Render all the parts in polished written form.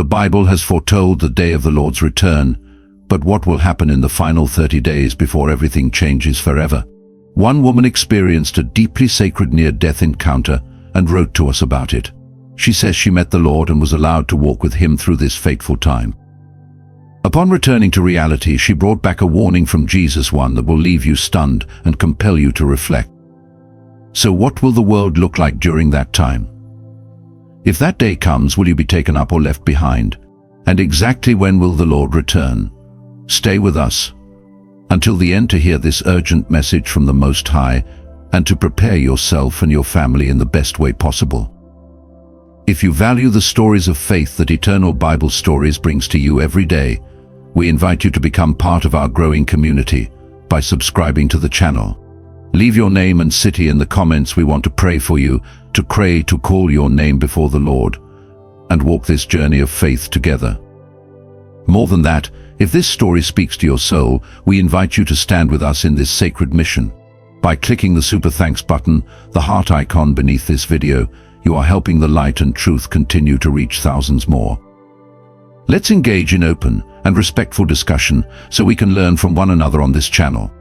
The Bible has foretold the day of the Lord's return, but what will happen in the final 30 days before everything changes forever? One woman experienced a deeply sacred near-death encounter and wrote to us about it. She says she met the Lord and was allowed to walk with him through this fateful time. Upon returning to reality, she brought back a warning from Jesus, one that will leave you stunned and compel you to reflect. So what will the world look like during that time? If that day comes, will you be taken up or left behind? And exactly when will the Lord return? Stay with us until the end to hear this urgent message from the Most High and to prepare yourself and your family in the best way possible. If you value the stories of faith that Eternal Bible Stories brings to you every day, we invite you to become part of our growing community by subscribing to the channel. Leave your name and city in the comments. We want to pray for you, to call your name before the Lord, and walk this journey of faith together. More than that, if this story speaks to your soul, we invite you to stand with us in this sacred mission. By clicking the super thanks button, the heart icon beneath this video, you are helping the light and truth continue to reach thousands more. Let's engage in open and respectful discussion so we can learn from one another on this channel.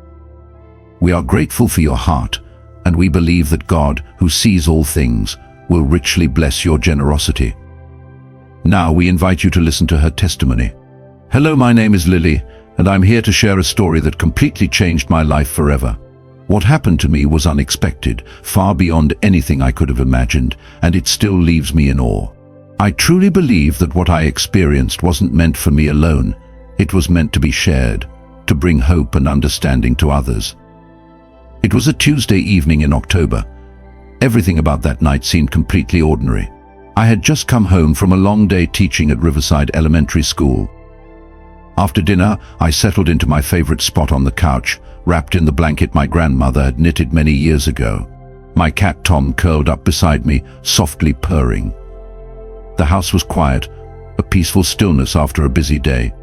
We are grateful for your heart, and we believe that God, who sees all things, will richly bless your generosity. Now we invite you to listen to her testimony. Hello, my name is Lily, and I'm here to share a story that completely changed my life forever. What happened to me was unexpected, far beyond anything I could have imagined, and it still leaves me in awe. I truly believe that what I experienced wasn't meant for me alone. It was meant to be shared, to bring hope and understanding to others. It was a Tuesday evening in October. Everything about that night seemed completely ordinary. I had just come home from a long day teaching at Riverside Elementary School. After dinner, I settled into my favorite spot on the couch, wrapped in the blanket my grandmother had knitted many years ago. My cat Tom curled up beside me, softly purring. The house was quiet, a peaceful stillness after a busy day.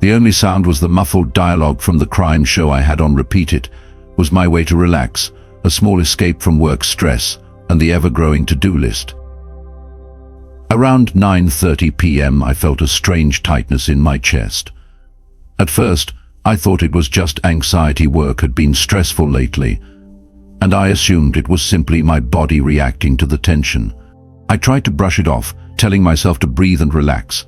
The only sound was the muffled dialogue from the crime show I had on repeat. It was my way to relax, a small escape from work stress and the ever-growing to-do list. Around 9:30 p.m. I felt a strange tightness in my chest. At first, I thought it was just anxiety. Work had been stressful lately, and I assumed it was simply my body reacting to the tension. I tried to brush it off, telling myself to breathe and relax.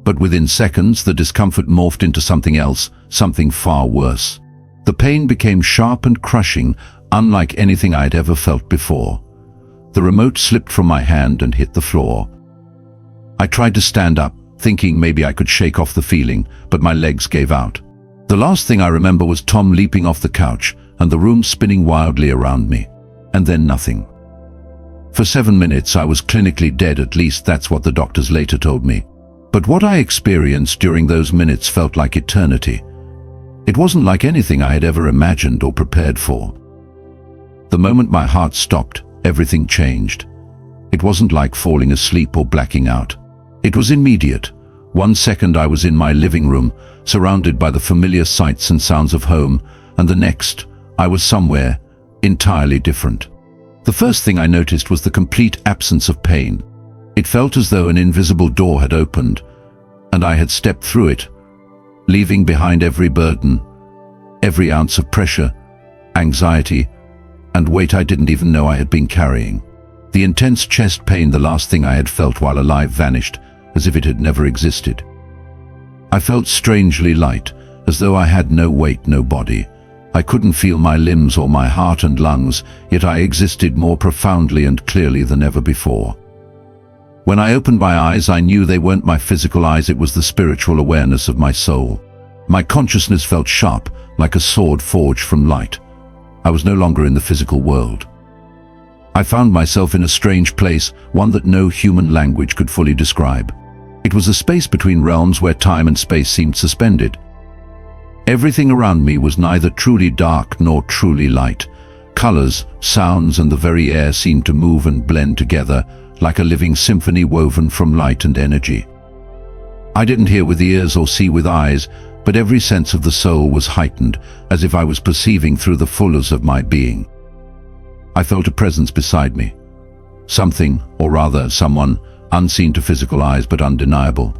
But within seconds, the discomfort morphed into something else, something far worse. The pain became sharp and crushing, unlike anything I'd ever felt before. The remote slipped from my hand and hit the floor. I tried to stand up, thinking maybe I could shake off the feeling, but my legs gave out. The last thing I remember was Tom leaping off the couch and the room spinning wildly around me. And then nothing. For 7 minutes I was clinically dead, at least that's what the doctors later told me. But what I experienced during those minutes felt like eternity. It wasn't like anything I had ever imagined or prepared for. The moment my heart stopped, everything changed. It wasn't like falling asleep or blacking out. It was immediate. 1 second I was in my living room, surrounded by the familiar sights and sounds of home, and the next, I was somewhere entirely different. The first thing I noticed was the complete absence of pain. It felt as though an invisible door had opened, and I had stepped through it, leaving behind every burden, every ounce of pressure, anxiety, and weight I didn't even know I had been carrying. The intense chest pain, the last thing I had felt while alive, vanished, as if it had never existed. I felt strangely light, as though I had no weight, no body. I couldn't feel my limbs or my heart and lungs, yet I existed more profoundly and clearly than ever before. When I opened my eyes, I knew they weren't my physical eyes, it was the spiritual awareness of my soul. My consciousness felt sharp, like a sword forged from light. I was no longer in the physical world. I found myself in a strange place, one that no human language could fully describe. It was a space between realms where time and space seemed suspended. Everything around me was neither truly dark nor truly light. Colors, sounds, and the very air seemed to move and blend together, like a living symphony woven from light and energy. I didn't hear with ears or see with eyes, but every sense of the soul was heightened, as if I was perceiving through the fullness of my being. I felt a presence beside me. Something, or rather someone, unseen to physical eyes but undeniable.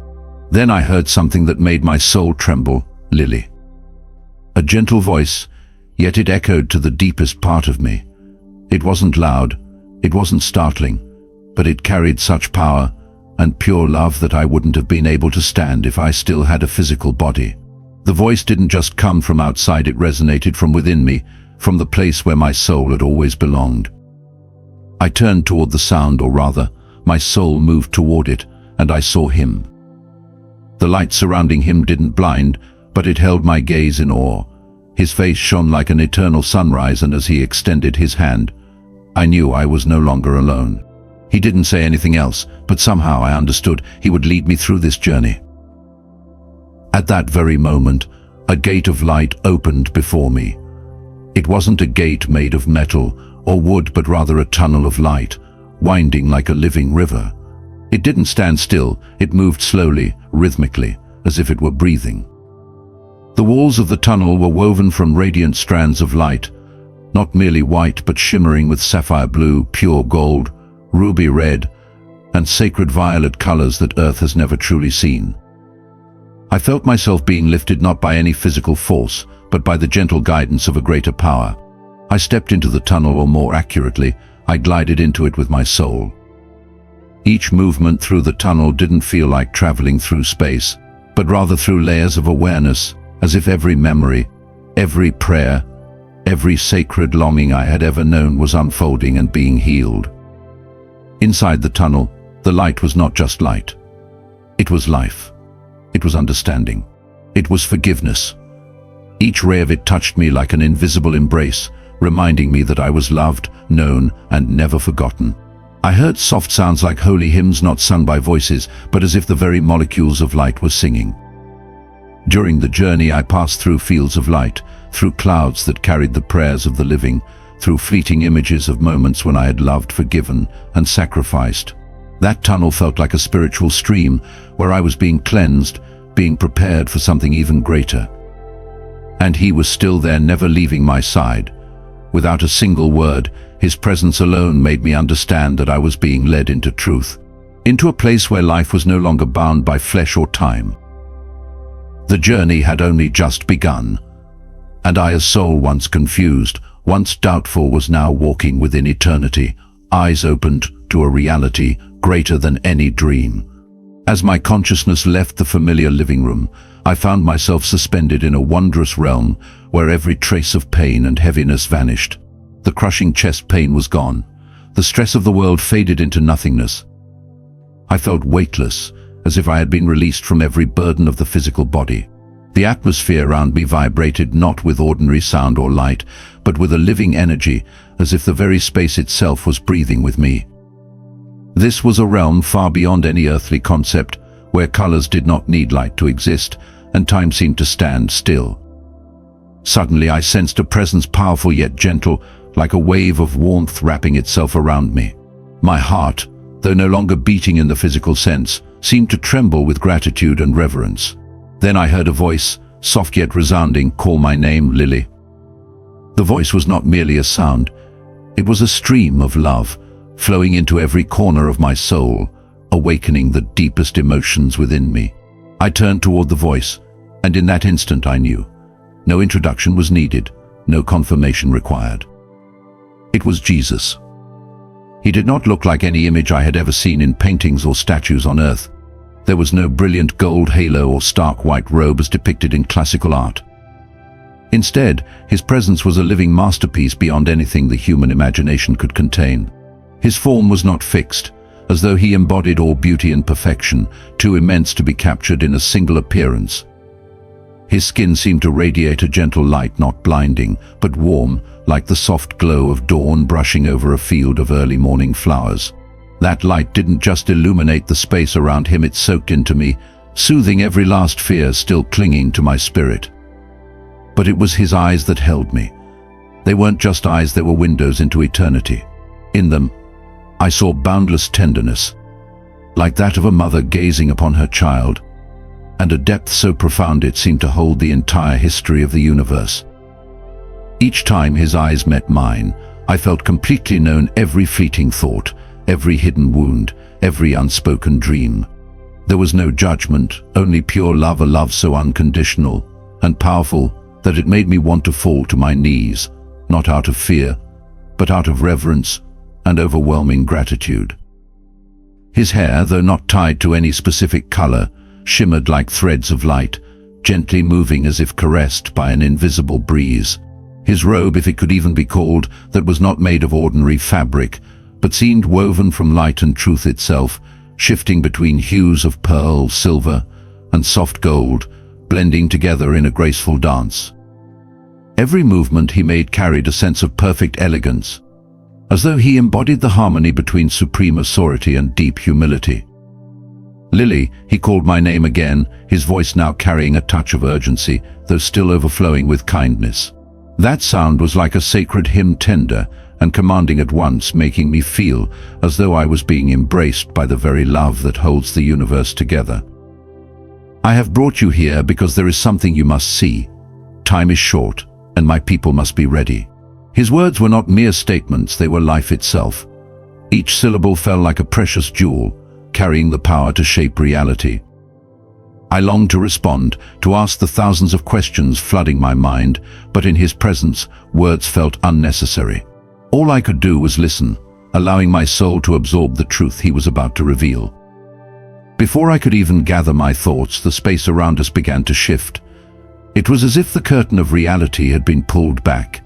Then I heard something that made my soul tremble, Lily. A gentle voice, yet it echoed to the deepest part of me. It wasn't loud, it wasn't startling, but it carried such power and pure love that I wouldn't have been able to stand if I still had a physical body. The voice didn't just come from outside, it resonated from within me, from the place where my soul had always belonged. I turned toward the sound, or rather, my soul moved toward it, and I saw him. The light surrounding him didn't blind, but it held my gaze in awe. His face shone like an eternal sunrise, and as he extended his hand, I knew I was no longer alone. He didn't say anything else, but somehow I understood he would lead me through this journey. At that very moment, a gate of light opened before me. It wasn't a gate made of metal or wood, but rather a tunnel of light, winding like a living river. It didn't stand still, it moved slowly, rhythmically, as if it were breathing. The walls of the tunnel were woven from radiant strands of light, not merely white but shimmering with sapphire blue, pure gold, ruby red, and sacred violet colors that Earth has never truly seen. I felt myself being lifted not by any physical force, but by the gentle guidance of a greater power. I stepped into the tunnel, or more accurately, I glided into it with my soul. Each movement through the tunnel didn't feel like traveling through space, but rather through layers of awareness, as if every memory, every prayer, every sacred longing I had ever known was unfolding and being healed. Inside the tunnel, the light was not just light. It was life. It was understanding. It was forgiveness. Each ray of it touched me like an invisible embrace, reminding me that I was loved, known, and never forgotten. I heard soft sounds like holy hymns, not sung by voices, but as if the very molecules of light were singing. During the journey, I passed through fields of light, through clouds that carried the prayers of the living, through fleeting images of moments when I had loved, forgiven, and sacrificed. That tunnel felt like a spiritual stream where I was being cleansed, being prepared for something even greater. And he was still there, never leaving my side. Without a single word, his presence alone made me understand that I was being led into truth, into a place where life was no longer bound by flesh or time. The journey had only just begun, and I, a soul once confused, once doubtful, was now walking within eternity, eyes opened to a reality greater than any dream. As my consciousness left the familiar living room, I found myself suspended in a wondrous realm where every trace of pain and heaviness vanished. The crushing chest pain was gone. The stress of the world faded into nothingness. I felt weightless, as if I had been released from every burden of the physical body. The atmosphere around me vibrated not with ordinary sound or light, but with a living energy, as if the very space itself was breathing with me. This was a realm far beyond any earthly concept, where colors did not need light to exist, and time seemed to stand still. Suddenly I sensed a presence, powerful yet gentle, like a wave of warmth wrapping itself around me. My heart, though no longer beating in the physical sense, seemed to tremble with gratitude and reverence. Then I heard a voice, soft yet resounding, call my name, Lily. The voice was not merely a sound. It was a stream of love, flowing into every corner of my soul, awakening the deepest emotions within me. I turned toward the voice, and in that instant I knew. No introduction was needed, no confirmation required. It was Jesus. He did not look like any image I had ever seen in paintings or statues on earth. There was no brilliant gold halo or stark white robe as depicted in classical art. Instead, his presence was a living masterpiece beyond anything the human imagination could contain. His form was not fixed, as though he embodied all beauty and perfection, too immense to be captured in a single appearance. His skin seemed to radiate a gentle light, not blinding, but warm, like the soft glow of dawn brushing over a field of early morning flowers. That light didn't just illuminate the space around him, it soaked into me, soothing every last fear still clinging to my spirit. But it was his eyes that held me. They weren't just eyes, they were windows into eternity. In them, I saw boundless tenderness, like that of a mother gazing upon her child, and a depth so profound it seemed to hold the entire history of the universe. Each time his eyes met mine, I felt completely known, every fleeting thought, every hidden wound, every unspoken dream. There was no judgment, only pure love, a love so unconditional and powerful that it made me want to fall to my knees, not out of fear, but out of reverence and overwhelming gratitude. His hair, though not tied to any specific color, shimmered like threads of light, gently moving as if caressed by an invisible breeze. His robe, if it could even be called, that was not made of ordinary fabric, but seemed woven from light and truth itself, shifting between hues of pearl, silver, and soft gold, blending together in a graceful dance. Every movement he made carried a sense of perfect elegance, as though he embodied the harmony between supreme authority and deep humility. "Lily," he called my name again, his voice now carrying a touch of urgency, though still overflowing with kindness. That sound was like a sacred hymn, tender and commanding at once, making me feel as though I was being embraced by the very love that holds the universe together. "I have brought you here because there is something you must see. Time is short, and my people must be ready." His words were not mere statements, they were life itself. Each syllable fell like a precious jewel, carrying the power to shape reality. I longed to respond, to ask the thousands of questions flooding my mind, but in his presence, words felt unnecessary. All I could do was listen, allowing my soul to absorb the truth he was about to reveal. Before I could even gather my thoughts, the space around us began to shift. It was as if the curtain of reality had been pulled back,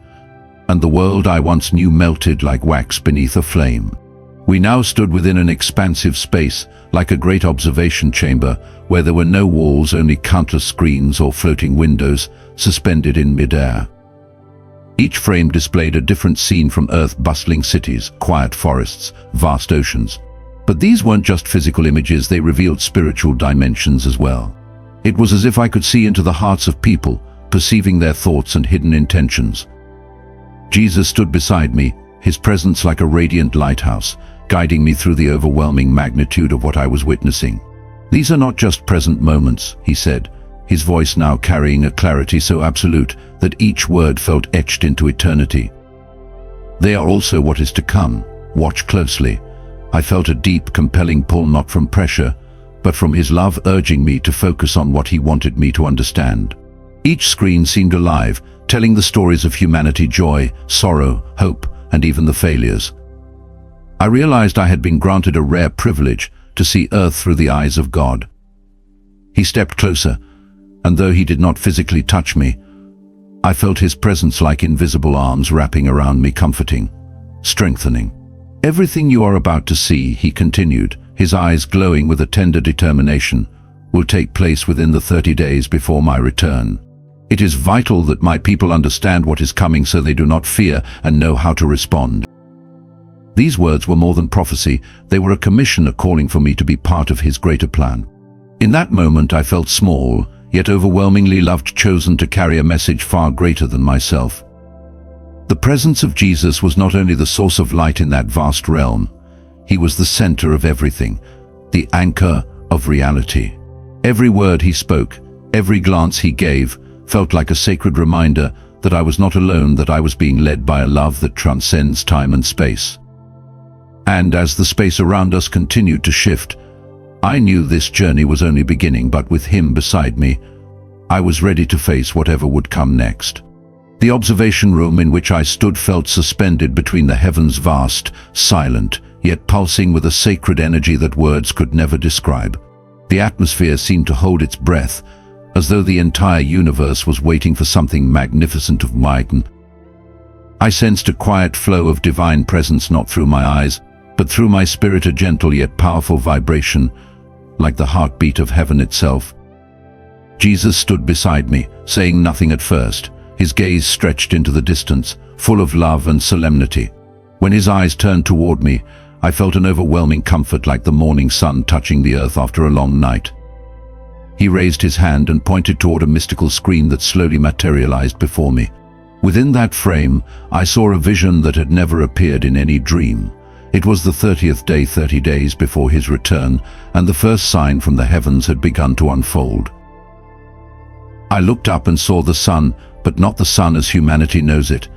and the world I once knew melted like wax beneath a flame. We now stood within an expansive space, like a great observation chamber, where there were no walls, only countless screens or floating windows suspended in mid-air. Each frame displayed a different scene from Earth: bustling cities, quiet forests, vast oceans. But these weren't just physical images, they revealed spiritual dimensions as well. It was as if I could see into the hearts of people, perceiving their thoughts and hidden intentions. Jesus stood beside me, his presence like a radiant lighthouse, guiding me through the overwhelming magnitude of what I was witnessing. "These are not just present moments," he said, his voice now carrying a clarity so absolute that each word felt etched into eternity. "They are also what is to come. Watch closely." I felt a deep, compelling pull, not from pressure, but from his love, urging me to focus on what he wanted me to understand. Each screen seemed alive, telling the stories of humanity: joy, sorrow, hope, and even the failures. I realized I had been granted a rare privilege to see Earth through the eyes of God. He stepped closer, and though he did not physically touch me, I felt his presence like invisible arms wrapping around me, comforting, strengthening. "Everything you are about to see," he continued, his eyes glowing with a tender determination, "will take place within the 30 days before my return. It is vital that my people understand what is coming so they do not fear and know how to respond." These words were more than prophecy, they were a commission, a calling for me to be part of his greater plan. In that moment I felt small, yet overwhelmingly loved, chosen to carry a message far greater than myself. The presence of Jesus was not only the source of light in that vast realm, he was the center of everything, the anchor of reality. Every word he spoke, every glance he gave, felt like a sacred reminder that I was not alone, that I was being led by a love that transcends time and space. And as the space around us continued to shift, I knew this journey was only beginning, but with him beside me, I was ready to face whatever would come next. The observation room in which I stood felt suspended between the heavens, vast, silent, yet pulsing with a sacred energy that words could never describe. The atmosphere seemed to hold its breath, as though the entire universe was waiting for something magnificent of mine. I sensed a quiet flow of divine presence, not through my eyes, but through my spirit, a gentle yet powerful vibration, like the heartbeat of heaven itself. Jesus stood beside me, saying nothing at first, his gaze stretched into the distance, full of love and solemnity. When his eyes turned toward me, I felt an overwhelming comfort, like the morning sun touching the earth after a long night. He raised his hand and pointed toward a mystical screen that slowly materialized before me. Within that frame, I saw a vision that had never appeared in any dream. It was the 30th day, 30 days before his return, and the first sign from the heavens had begun to unfold. I looked up and saw the sun, but not the sun as humanity knows it.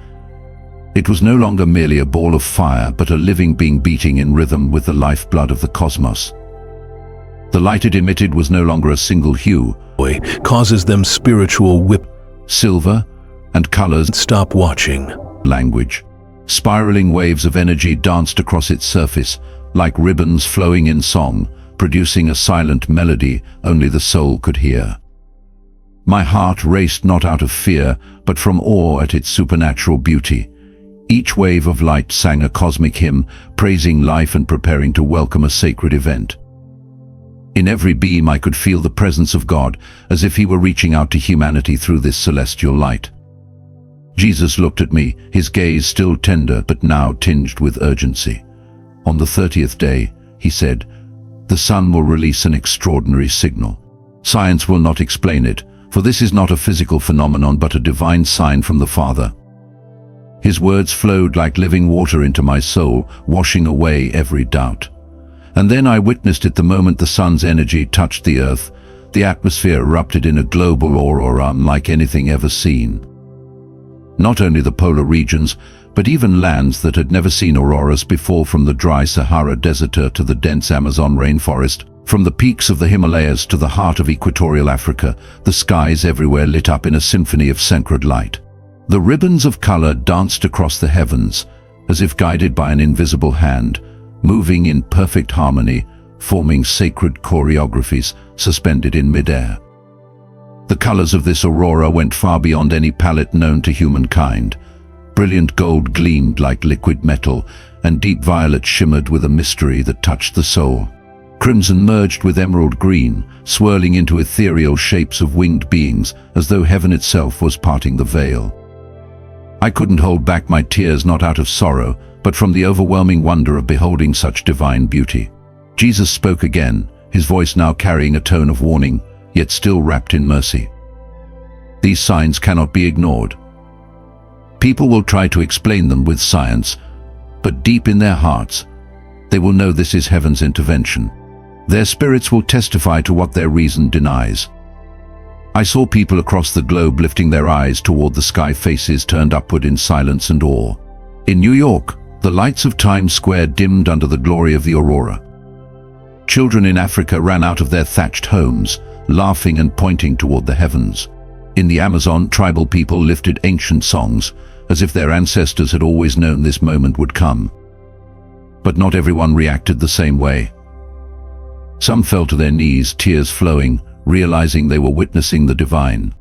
It was no longer merely a ball of fire, but a living being beating in rhythm with the lifeblood of the cosmos. The light it emitted was no longer a single hue. Causes them spiritual whip. Silver and colors. Stop watching. Language. Spiraling waves of energy danced across its surface, like ribbons flowing in song, producing a silent melody only the soul could hear. My heart raced not out of fear, but from awe at its supernatural beauty. Each wave of light sang a cosmic hymn, praising life and preparing to welcome a sacred event. In every beam I could feel the presence of God, as if he were reaching out to humanity through this celestial light. Jesus looked at me, his gaze still tender but now tinged with urgency. On the 30th day, he said, "The sun will release an extraordinary signal. Science will not explain it, for this is not a physical phenomenon but a divine sign from the Father." His words flowed like living water into my soul, washing away every doubt. And then I witnessed it the moment the sun's energy touched the earth. The atmosphere erupted in a global aurora unlike anything ever seen. Not only the polar regions, but even lands that had never seen auroras before, from the dry Sahara Desert to the dense Amazon rainforest, from the peaks of the Himalayas to the heart of equatorial Africa, the skies everywhere lit up in a symphony of sacred light. The ribbons of color danced across the heavens, as if guided by an invisible hand, moving in perfect harmony, forming sacred choreographies suspended in midair. The colors of this aurora went far beyond any palette known to humankind. Brilliant gold gleamed like liquid metal, and deep violet shimmered with a mystery that touched the soul. Crimson merged with emerald green, swirling into ethereal shapes of winged beings, as though heaven itself was parting the veil. I couldn't hold back my tears, not out of sorrow, but from the overwhelming wonder of beholding such divine beauty. Jesus spoke again, his voice now carrying a tone of warning, yet still wrapped in mercy. These signs cannot be ignored. People will try to explain them with science, but deep in their hearts, they will know this is heaven's intervention. Their spirits will testify to what their reason denies. I saw people across the globe lifting their eyes toward the sky, faces turned upward in silence and awe. In New York, the lights of Times Square dimmed under the glory of the aurora. Children in Africa ran out of their thatched homes, laughing and pointing toward the heavens. In the Amazon, tribal people lifted ancient songs, as if their ancestors had always known this moment would come. But not everyone reacted the same way. Some fell to their knees, tears flowing, realizing they were witnessing the divine.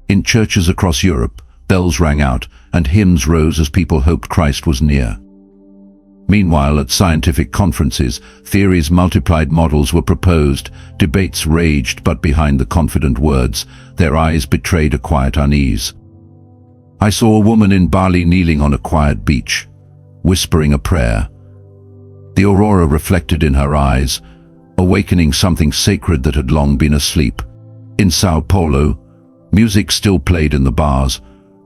In churches across Europe, bells rang out, and hymns rose as people hoped Christ was near. Meanwhile, at scientific conferences, theories multiplied, models were proposed, debates raged, but behind the confident words, their eyes betrayed a quiet unease. I saw a woman in Bali kneeling on a quiet beach, whispering a prayer. The aurora reflected in her eyes, awakening something sacred that had long been asleep. In Sao Paulo, music still played in the bars,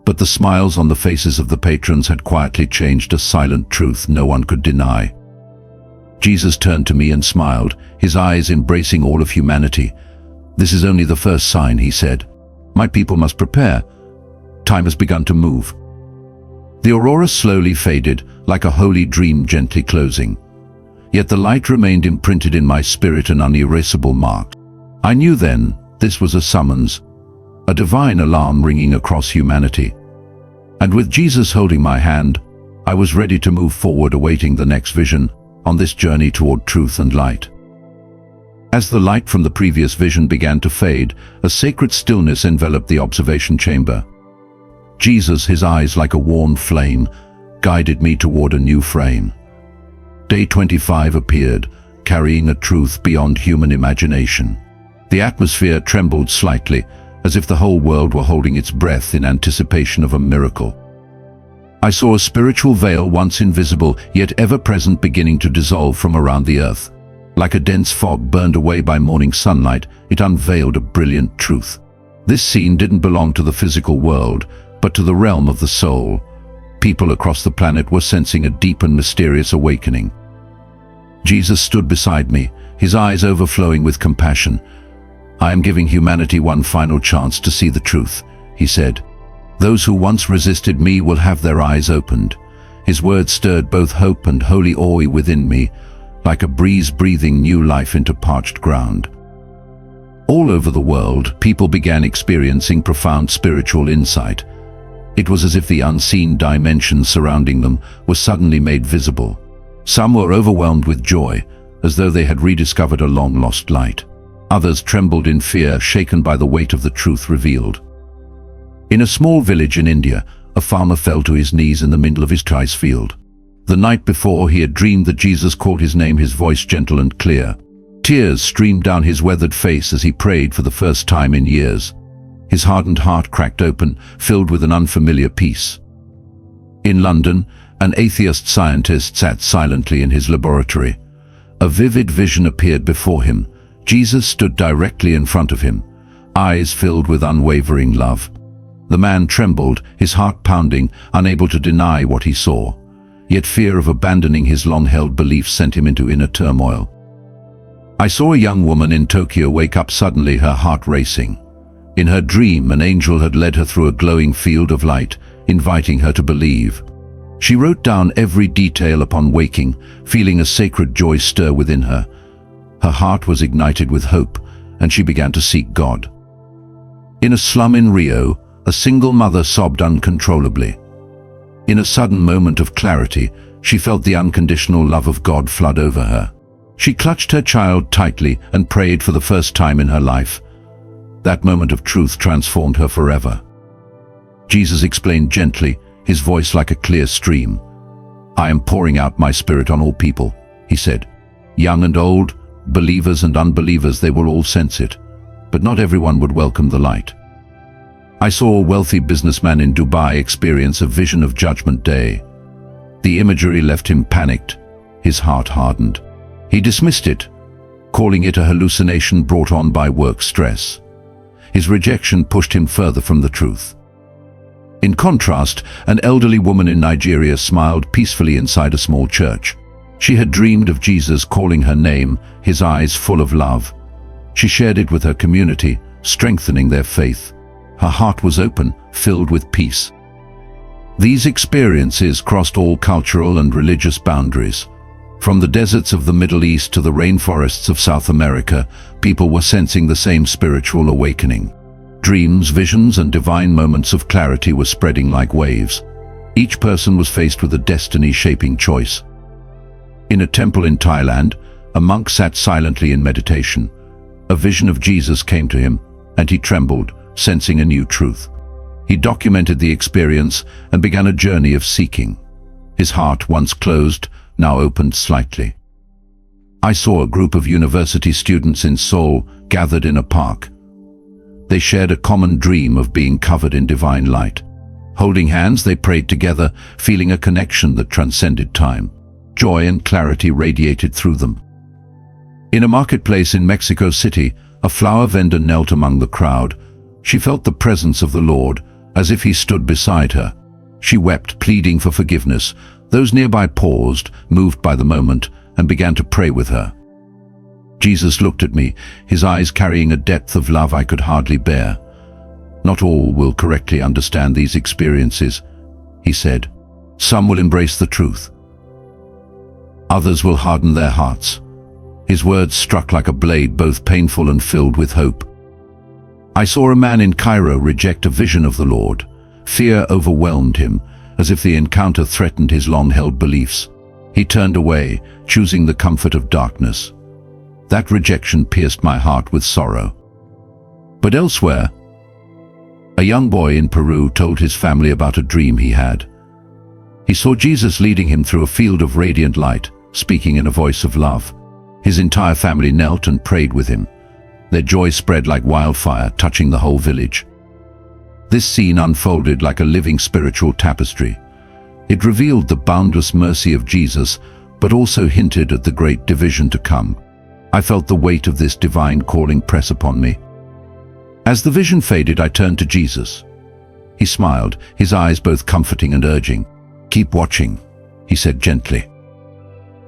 but the smiles on the faces of the patrons had quietly changed a silent truth no one could deny. Jesus turned to me and smiled, his eyes embracing all of humanity. "This is only the first sign," he said. "My people must prepare. Time has begun to move." The aurora slowly faded, like a holy dream gently closing. Yet the light remained imprinted in my spirit, an unerasable mark. I knew then this was a summons, a divine alarm ringing across humanity. And with Jesus holding my hand, I was ready to move forward, awaiting the next vision on this journey toward truth and light. As the light from the previous vision began to fade, a sacred stillness enveloped the observation chamber. Jesus, his eyes like a warm flame, guided me toward a new frame. Day 25 appeared, carrying a truth beyond human imagination. The atmosphere trembled slightly, as if the whole world were holding its breath in anticipation of a miracle. I saw a spiritual veil, once invisible, yet ever-present, beginning to dissolve from around the earth. Like a dense fog burned away by morning sunlight, it unveiled a brilliant truth. This scene didn't belong to the physical world, but to the realm of the soul. People across the planet were sensing a deep and mysterious awakening. Jesus stood beside me, his eyes overflowing with compassion. "I am giving humanity one final chance to see the truth," he said. "Those who once resisted me will have their eyes opened, His words stirred both hope and holy awe within me, like a breeze breathing new life into parched ground. All over the world, people began experiencing profound spiritual insight. It was as if the unseen dimensions surrounding them were suddenly made visible. Some were overwhelmed with joy, as though they had rediscovered a long-lost light. Others trembled in fear, shaken by the weight of the truth revealed. In a small village in India, a farmer fell to his knees in the middle of his rice field. The night before, he had dreamed that Jesus called his name, his voice gentle and clear. Tears streamed down his weathered face as he prayed for the first time in years. His hardened heart cracked open, filled with an unfamiliar peace. In London, an atheist scientist sat silently in his laboratory. A vivid vision appeared before him. Jesus stood directly in front of him, eyes filled with unwavering love. The man trembled, his heart pounding, unable to deny what he saw. Yet fear of abandoning his long-held beliefs sent him into inner turmoil. I saw a young woman in Tokyo wake up suddenly, her heart racing. In her dream, an angel had led her through a glowing field of light, inviting her to believe. She wrote down every detail upon waking, feeling a sacred joy stir within her. Her heart was ignited with hope, and she began to seek God. In a slum in Rio, a single mother sobbed uncontrollably. In a sudden moment of clarity, she felt the unconditional love of God flood over her. She clutched her child tightly and prayed for the first time in her life. That moment of truth transformed her forever. Jesus explained gently, his voice like a clear stream. "I am pouring out my spirit on all people," he said. "Young and old, believers and unbelievers, they will all sense it. But not everyone would welcome the light." I saw a wealthy businessman in Dubai experience a vision of Judgment Day. The imagery left him panicked, his heart hardened. He dismissed it, calling it a hallucination brought on by work stress. His rejection pushed him further from the truth. In contrast, an elderly woman in Nigeria smiled peacefully inside a small church. She had dreamed of Jesus calling her name, his eyes full of love. She shared it with her community, strengthening their faith. Her heart was open, filled with peace. These experiences crossed all cultural and religious boundaries. From the deserts of the Middle East to the rainforests of South America, people were sensing the same spiritual awakening. Dreams, visions, and divine moments of clarity were spreading like waves. Each person was faced with a destiny-shaping choice. In a temple in Thailand, a monk sat silently in meditation. A vision of Jesus came to him, and he trembled, sensing a new truth. He documented the experience and began a journey of seeking. His heart, once closed, now opened slightly. I saw a group of university students in Seoul gathered in a park. They shared a common dream of being covered in divine light. Holding hands, they prayed together, feeling a connection that transcended time. Joy and clarity radiated through them. In a marketplace in Mexico City, a flower vendor knelt among the crowd. She felt the presence of the Lord, as if he stood beside her. She wept, pleading for forgiveness. Those nearby paused, moved by the moment, and began to pray with her. Jesus looked at me, his eyes carrying a depth of love I could hardly bear. "Not all will correctly understand these experiences," he said. "Some will embrace the truth. Others will harden their hearts." His words struck like a blade, both painful and filled with hope. I saw a man in Cairo reject a vision of the Lord. Fear overwhelmed him, as if the encounter threatened his long-held beliefs. He turned away, choosing the comfort of darkness. That rejection pierced my heart with sorrow. But elsewhere, a young boy in Peru told his family about a dream he had. He saw Jesus leading him through a field of radiant light, speaking in a voice of love. His entire family knelt and prayed with him. Their joy spread like wildfire, touching the whole village. This scene unfolded like a living spiritual tapestry. It revealed the boundless mercy of Jesus, but also hinted at the great division to come. I felt the weight of this divine calling press upon me. As the vision faded, I turned to Jesus. He smiled, his eyes both comforting and urging. "Keep watching," he said gently.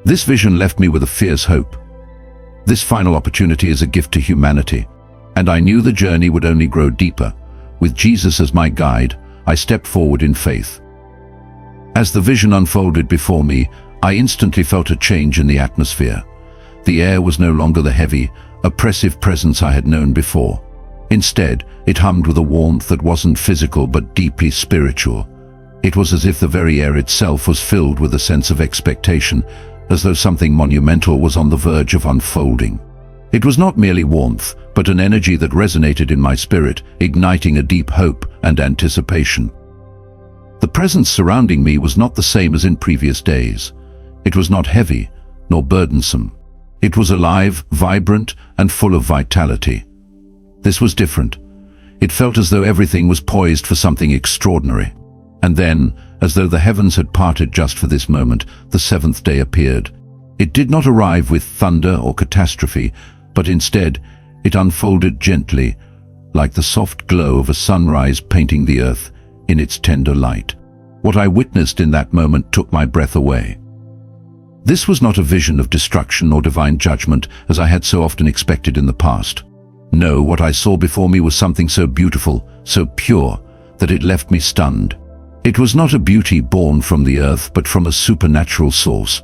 This vision left me with a fierce hope. This final opportunity is a gift to humanity, and I knew the journey would only grow deeper. With Jesus as my guide, I stepped forward in faith. As the vision unfolded before me, I instantly felt a change in the atmosphere. The air was no longer the heavy, oppressive presence I had known before. Instead, it hummed with a warmth that wasn't physical but deeply spiritual. It was as if the very air itself was filled with a sense of expectation, as though something monumental was on the verge of unfolding. It was not merely warmth, but an energy that resonated in my spirit, igniting a deep hope and anticipation. The presence surrounding me was not the same as in previous days. It was not heavy, nor burdensome. It was alive, vibrant, and full of vitality. This was different. It felt as though everything was poised for something extraordinary. And then, as though the heavens had parted just for this moment, the seventh day appeared. It did not arrive with thunder or catastrophe, but instead, it unfolded gently, like the soft glow of a sunrise painting the earth in its tender light. What I witnessed in that moment took my breath away. This was not a vision of destruction or divine judgment, as I had so often expected in the past. No, what I saw before me was something so beautiful, so pure, that it left me stunned. It was not a beauty born from the earth, but from a supernatural source.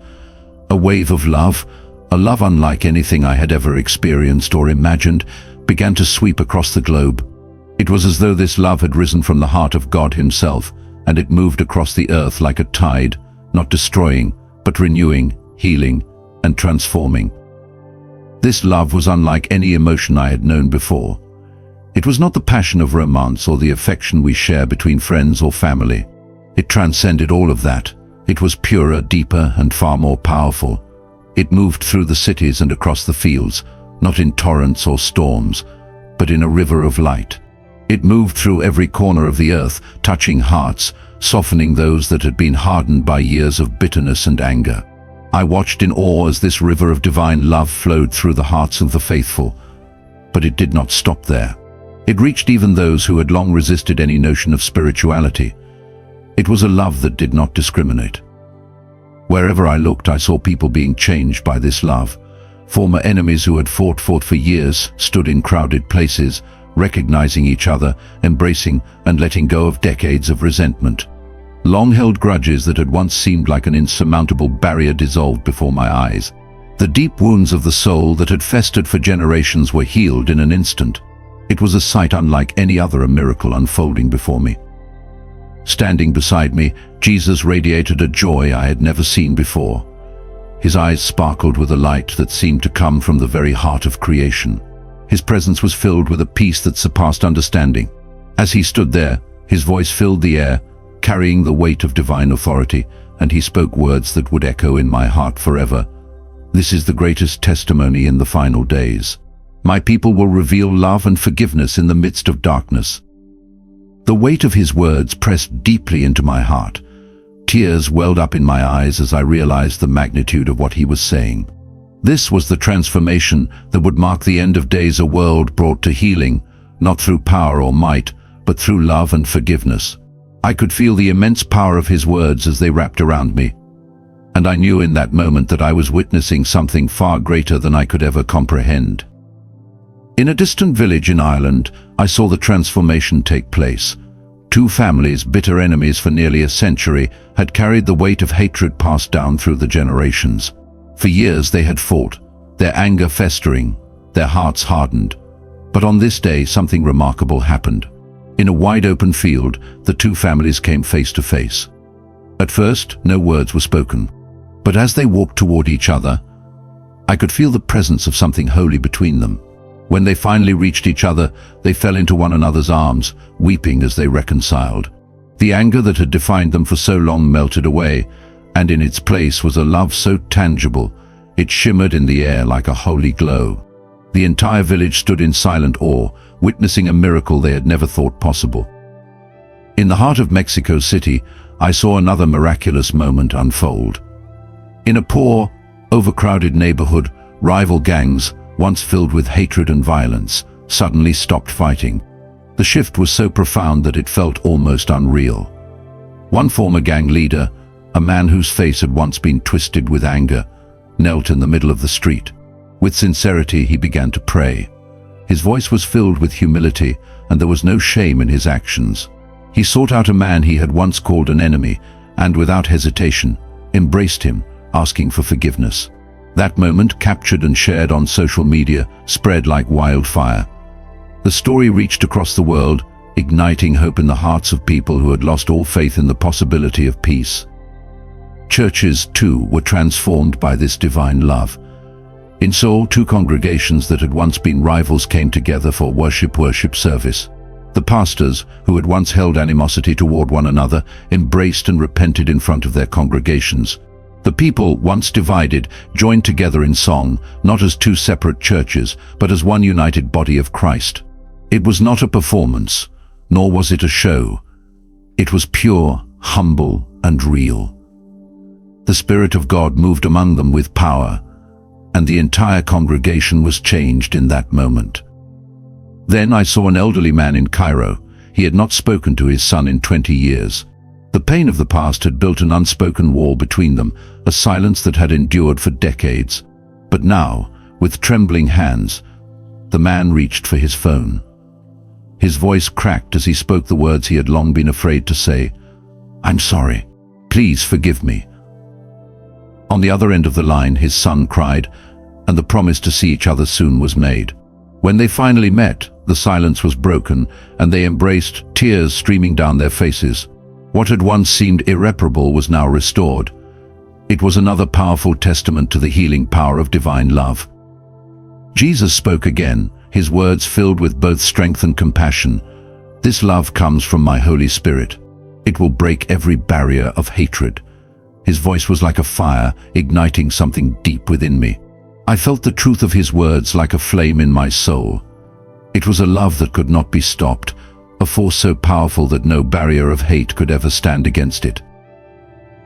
A wave of love, a love unlike anything I had ever experienced or imagined, began to sweep across the globe. It was as though this love had risen from the heart of God himself, and it moved across the earth like a tide, not destroying, but renewing, healing, and transforming. This love was unlike any emotion I had known before. It was not the passion of romance or the affection we share between friends or family. It transcended all of that. It was purer, deeper, and far more powerful. It moved through the cities and across the fields, not in torrents or storms, but in a river of light. It moved through every corner of the earth, touching hearts, softening those that had been hardened by years of bitterness and anger. I watched in awe as this river of divine love flowed through the hearts of the faithful. But it did not stop there. It reached even those who had long resisted any notion of spirituality. It was a love that did not discriminate. Wherever I looked, I saw people being changed by this love. Former enemies who had fought for years stood in crowded places, recognizing each other, embracing and letting go of decades of resentment. Long-held grudges that had once seemed like an insurmountable barrier dissolved before my eyes. The deep wounds of the soul that had festered for generations were healed in an instant. It was a sight unlike any other, a miracle unfolding before me. Standing beside me, Jesus radiated a joy I had never seen before. His eyes sparkled with a light that seemed to come from the very heart of creation. His presence was filled with a peace that surpassed understanding. As he stood there, his voice filled the air, carrying the weight of divine authority, and he spoke words that would echo in my heart forever. This is the greatest testimony in the final days. My people will reveal love and forgiveness in the midst of darkness. The weight of his words pressed deeply into my heart. Tears welled up in my eyes as I realized the magnitude of what he was saying. This was the transformation that would mark the end of days, a world brought to healing, not through power or might, but through love and forgiveness. I could feel the immense power of his words as they wrapped around me. And I knew in that moment that I was witnessing something far greater than I could ever comprehend. In a distant village in Ireland, I saw the transformation take place. Two families, bitter enemies for nearly a century, had carried the weight of hatred passed down through the generations. For years they had fought, their anger festering, their hearts hardened. But on this day, something remarkable happened. In a wide-open field, the two families came face to face. At first, no words were spoken. But as they walked toward each other, I could feel the presence of something holy between them. When they finally reached each other, they fell into one another's arms, weeping as they reconciled. The anger that had defined them for so long melted away, and in its place was a love so tangible, it shimmered in the air like a holy glow. The entire village stood in silent awe, witnessing a miracle they had never thought possible. In the heart of Mexico City, I saw another miraculous moment unfold. In a poor, overcrowded neighborhood, rival gangs, once filled with hatred and violence, suddenly stopped fighting. The shift was so profound that it felt almost unreal. One former gang leader, a man whose face had once been twisted with anger, knelt in the middle of the street. With sincerity, he began to pray. His voice was filled with humility, and there was no shame in his actions. He sought out a man he had once called an enemy, and without hesitation, embraced him, asking for forgiveness. That moment, captured and shared on social media, spread like wildfire. The story reached across the world, igniting hope in the hearts of people who had lost all faith in the possibility of peace. Churches, too, were transformed by this divine love. In Seoul, two congregations that had once been rivals came together for worship service. The pastors, who had once held animosity toward one another, embraced and repented in front of their congregations. The people, once divided, joined together in song, not as two separate churches, but as one united body of Christ. It was not a performance, nor was it a show. It was pure, humble, and real. The Spirit of God moved among them with power, and the entire congregation was changed in that moment. Then I saw an elderly man in Cairo. He had not spoken to his son in 20 years. The pain of the past had built an unspoken wall between them, a silence that had endured for decades. But now, with trembling hands, the man reached for his phone. His voice cracked as he spoke the words he had long been afraid to say. "I'm sorry. Please forgive me." On the other end of the line, his son cried, and the promise to see each other soon was made. When they finally met, the silence was broken, and they embraced, tears streaming down their faces. What had once seemed irreparable was now restored. It was another powerful testament to the healing power of divine love. Jesus spoke again, his words filled with both strength and compassion. "This love comes from my Holy Spirit. It will break every barrier of hatred." His voice was like a fire, igniting something deep within me. I felt the truth of his words like a flame in my soul. It was a love that could not be stopped, a force so powerful that no barrier of hate could ever stand against it.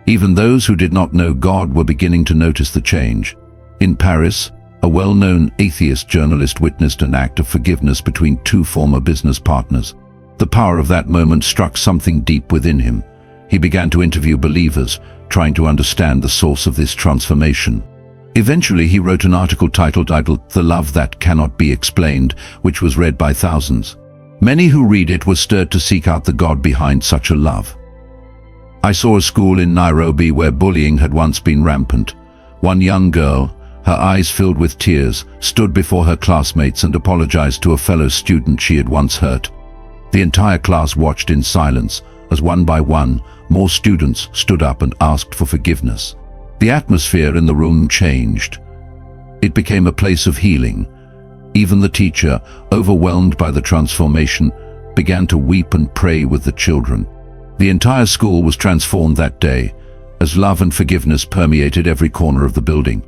Even those who did not know God were beginning to notice the change. In Paris, a well-known atheist journalist witnessed an act of forgiveness between two former business partners. The power of that moment struck something deep within him. He began to interview believers, trying to understand the source of this transformation. Eventually, he wrote an article titled "The Love That Cannot Be Explained," which was read by thousands. Many who read it were stirred to seek out the God behind such a love. I saw a school in Nairobi where bullying had once been rampant. One young girl, her eyes filled with tears, stood before her classmates and apologized to a fellow student she had once hurt. The entire class watched in silence as one by one, more students stood up and asked for forgiveness. The atmosphere in the room changed. It became a place of healing. Even the teacher, overwhelmed by the transformation, began to weep and pray with the children. The entire school was transformed that day, as love and forgiveness permeated every corner of the building.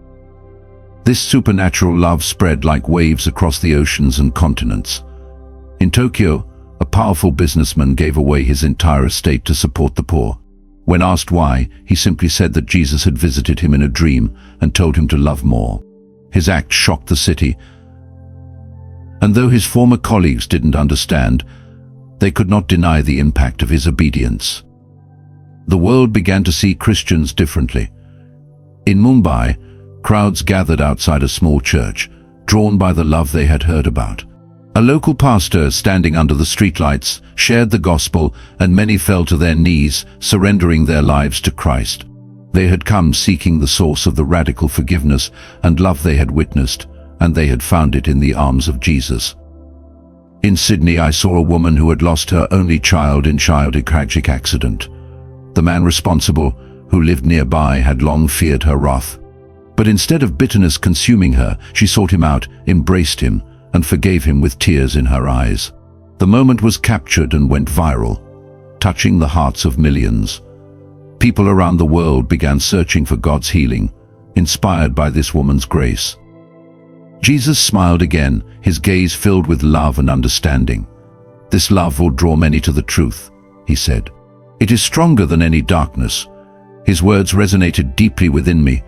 This supernatural love spread like waves across the oceans and continents. In Tokyo, a powerful businessman gave away his entire estate to support the poor. When asked why, he simply said that Jesus had visited him in a dream and told him to love more. His act shocked the city, and though his former colleagues didn't understand, they could not deny the impact of his obedience. The world began to see Christians differently. In Mumbai, crowds gathered outside a small church, drawn by the love they had heard about. A local pastor, standing under the streetlights, shared the gospel, and many fell to their knees, surrendering their lives to Christ. They had come seeking the source of the radical forgiveness and love they had witnessed, and they had found it in the arms of Jesus. In Sydney, I saw a woman who had lost her only child in a tragic accident. The man responsible, who lived nearby, had long feared her wrath. But instead of bitterness consuming her, she sought him out, embraced him, and forgave him with tears in her eyes. The moment was captured and went viral, touching the hearts of millions. People around the world began searching for God's healing, inspired by this woman's grace. Jesus smiled again, his gaze filled with love and understanding. "This love will draw many to the truth," he said. "It is stronger than any darkness." His words resonated deeply within me,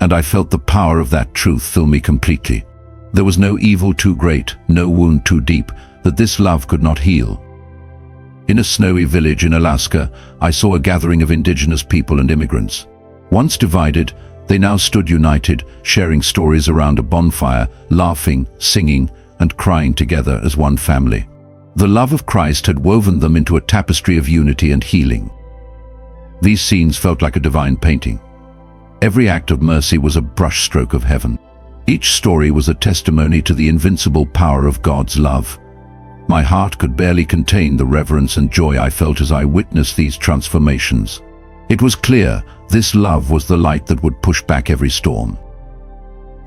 and I felt the power of that truth fill me completely. There was no evil too great, no wound too deep, that this love could not heal. In a snowy village in Alaska, I saw a gathering of indigenous people and immigrants. Once divided, they now stood united, sharing stories around a bonfire, laughing, singing, and crying together as one family. The love of Christ had woven them into a tapestry of unity and healing. These scenes felt like a divine painting. Every act of mercy was a brushstroke of heaven. Each story was a testimony to the invincible power of God's love. My heart could barely contain the reverence and joy I felt as I witnessed these transformations. It was clear this love was the light that would push back every storm.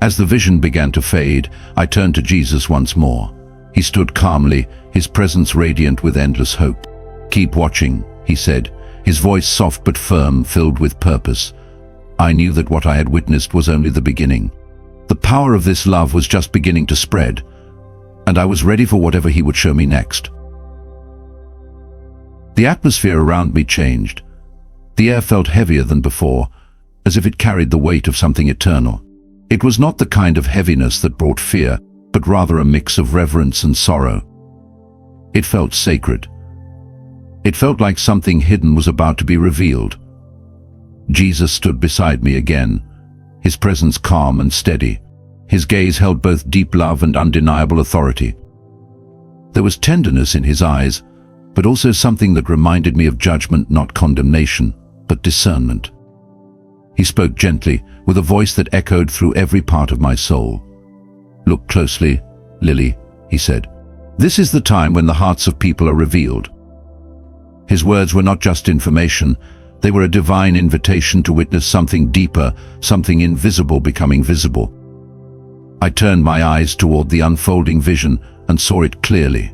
As the vision began to fade, I turned to Jesus once more. He stood calmly, his presence radiant with endless hope. "Keep watching," he said, his voice soft but firm, filled with purpose. I knew that what I had witnessed was only the beginning. The power of this love was just beginning to spread, and I was ready for whatever he would show me next. The atmosphere around me changed. The air felt heavier than before, as if it carried the weight of something eternal. It was not the kind of heaviness that brought fear, but rather a mix of reverence and sorrow. It felt sacred. It felt like something hidden was about to be revealed. Jesus stood beside me again, his presence calm and steady. His gaze held both deep love and undeniable authority. There was tenderness in his eyes, but also something that reminded me of judgment, not condemnation, but discernment. He spoke gently, with a voice that echoed through every part of my soul. "Look closely, Lily," he said. "This is the time when the hearts of people are revealed." His words were not just information, they were a divine invitation to witness something deeper, something invisible becoming visible. I turned my eyes toward the unfolding vision and saw it clearly.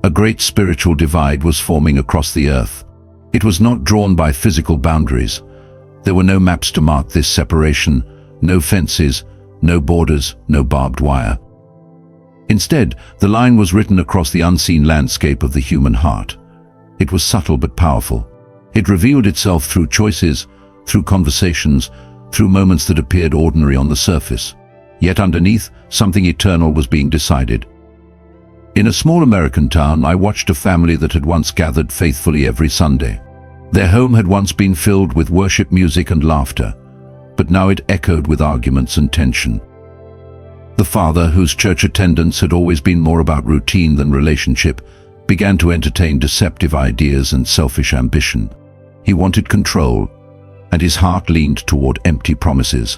A great spiritual divide was forming across the earth. It was not drawn by physical boundaries. There were no maps to mark this separation, no fences, no borders, no barbed wire. Instead, the line was written across the unseen landscape of the human heart. It was subtle but powerful. It revealed itself through choices, through conversations, through moments that appeared ordinary on the surface. Yet underneath, something eternal was being decided. In a small American town, I watched a family that had once gathered faithfully every Sunday. Their home had once been filled with worship music and laughter, but now it echoed with arguments and tension. The father, whose church attendance had always been more about routine than relationship, began to entertain deceptive ideas and selfish ambition. He wanted control, and his heart leaned toward empty promises.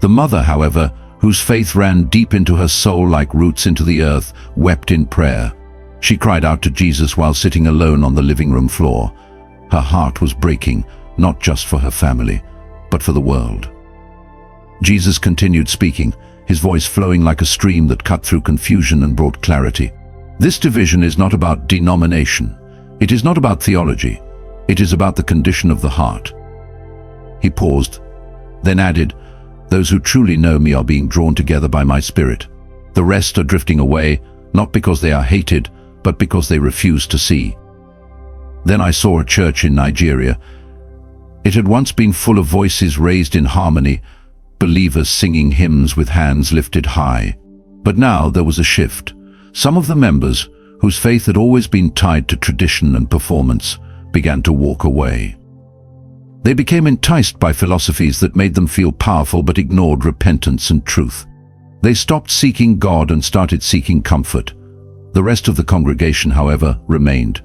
The mother, however, whose faith ran deep into her soul like roots into the earth, wept in prayer. She cried out to Jesus while sitting alone on the living room floor. Her heart was breaking, not just for her family, but for the world. Jesus continued speaking, his voice flowing like a stream that cut through confusion and brought clarity. This division is not about denomination. It is not about theology. It is about the condition of the heart. He paused, then added, "Those who truly know me are being drawn together by my spirit. The rest are drifting away, not because they are hated, but because they refuse to see." Then I saw a church in Nigeria. It had once been full of voices raised in harmony, believers singing hymns with hands lifted high. But now there was a shift. Some of the members, whose faith had always been tied to tradition and performance, began to walk away. They became enticed by philosophies that made them feel powerful but ignored repentance and truth. They stopped seeking God and started seeking comfort. The rest of the congregation, however, remained.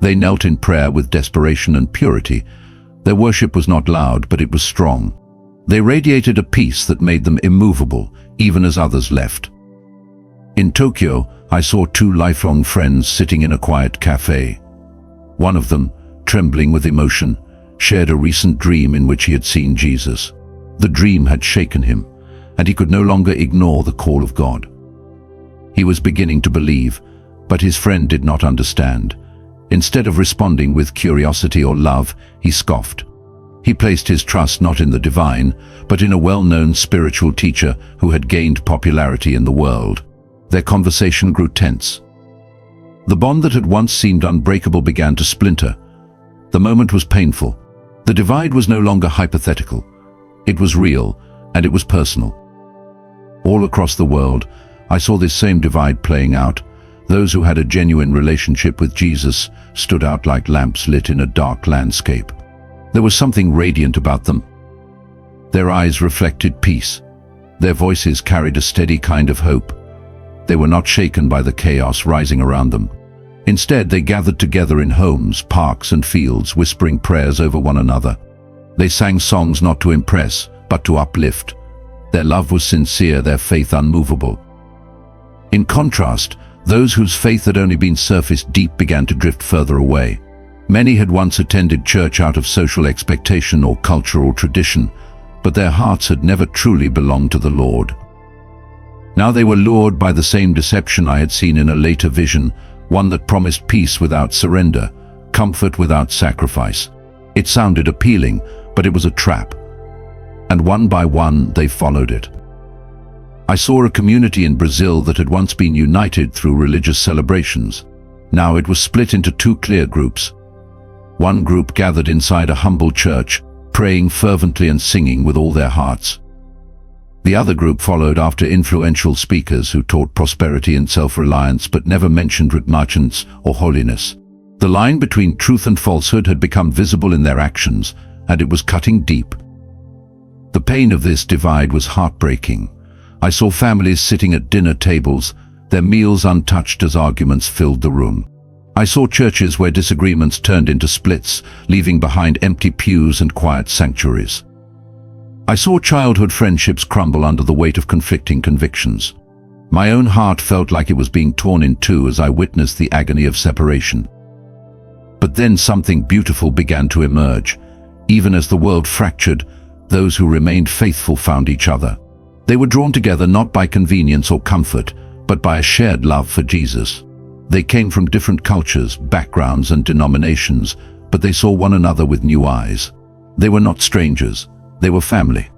They knelt in prayer with desperation and purity. Their worship was not loud, but it was strong. They radiated a peace that made them immovable, even as others left. In Tokyo, I saw two lifelong friends sitting in a quiet cafe. One of them, trembling with emotion, shared a recent dream in which he had seen Jesus. The dream had shaken him, and he could no longer ignore the call of God. He was beginning to believe, but his friend did not understand. Instead of responding with curiosity or love, he scoffed. He placed his trust not in the divine, but in a well-known spiritual teacher who had gained popularity in the world. Their conversation grew tense. The bond that had once seemed unbreakable began to splinter. The moment was painful. The divide was no longer hypothetical. It was real, and it was personal. All across the world, I saw this same divide playing out. Those who had a genuine relationship with Jesus stood out like lamps lit in a dark landscape. There was something radiant about them. Their eyes reflected peace. Their voices carried a steady kind of hope. They were not shaken by the chaos rising around them. Instead, they gathered together in homes, parks and fields, whispering prayers over one another. They sang songs not to impress, but to uplift. Their love was sincere, their faith unmovable. In contrast, those whose faith had only been surface deep began to drift further away. Many had once attended church out of social expectation or cultural tradition, but their hearts had never truly belonged to the Lord. Now they were lured by the same deception I had seen in a later vision, one that promised peace without surrender, comfort without sacrifice. It sounded appealing, but it was a trap. And one by one, they followed it. I saw a community in Brazil that had once been united through religious celebrations. Now it was split into two clear groups. One group gathered inside a humble church, praying fervently and singing with all their hearts. The other group followed after influential speakers who taught prosperity and self-reliance but never mentioned repentance or holiness. The line between truth and falsehood had become visible in their actions, and it was cutting deep. The pain of this divide was heartbreaking. I saw families sitting at dinner tables, their meals untouched as arguments filled the room. I saw churches where disagreements turned into splits, leaving behind empty pews and quiet sanctuaries. I saw childhood friendships crumble under the weight of conflicting convictions. My own heart felt like it was being torn in two as I witnessed the agony of separation. But then something beautiful began to emerge. Even as the world fractured, those who remained faithful found each other. They were drawn together not by convenience or comfort, but by a shared love for Jesus. They came from different cultures, backgrounds, and denominations, but they saw one another with new eyes. They were not strangers, they were family.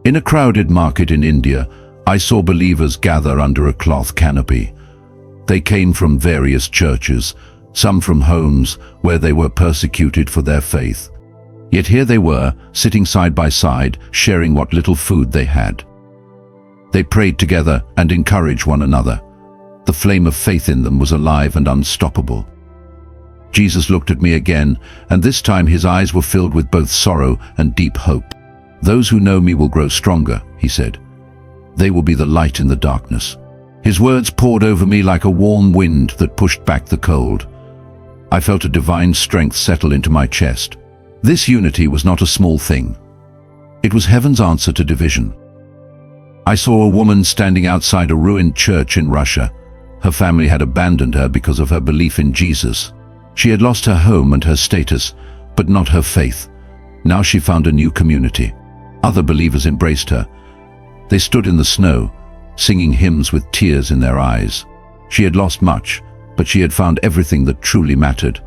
In a crowded market in India, I saw believers gather under a cloth canopy. They came from various churches, some from homes where they were persecuted for their faith. Yet here they were, sitting side by side, sharing what little food they had. They prayed together and encouraged one another. The flame of faith in them was alive and unstoppable. Jesus looked at me again, and this time his eyes were filled with both sorrow and deep hope. "Those who know me will grow stronger," he said. "They will be the light in the darkness." His words poured over me like a warm wind that pushed back the cold. I felt a divine strength settle into my chest. This unity was not a small thing. It was heaven's answer to division. I saw a woman standing outside a ruined church in Russia. Her family had abandoned her because of her belief in Jesus. She had lost her home and her status, but not her faith. Now she found a new community. Other believers embraced her. They stood in the snow, singing hymns with tears in their eyes. She had lost much, but she had found everything that truly mattered.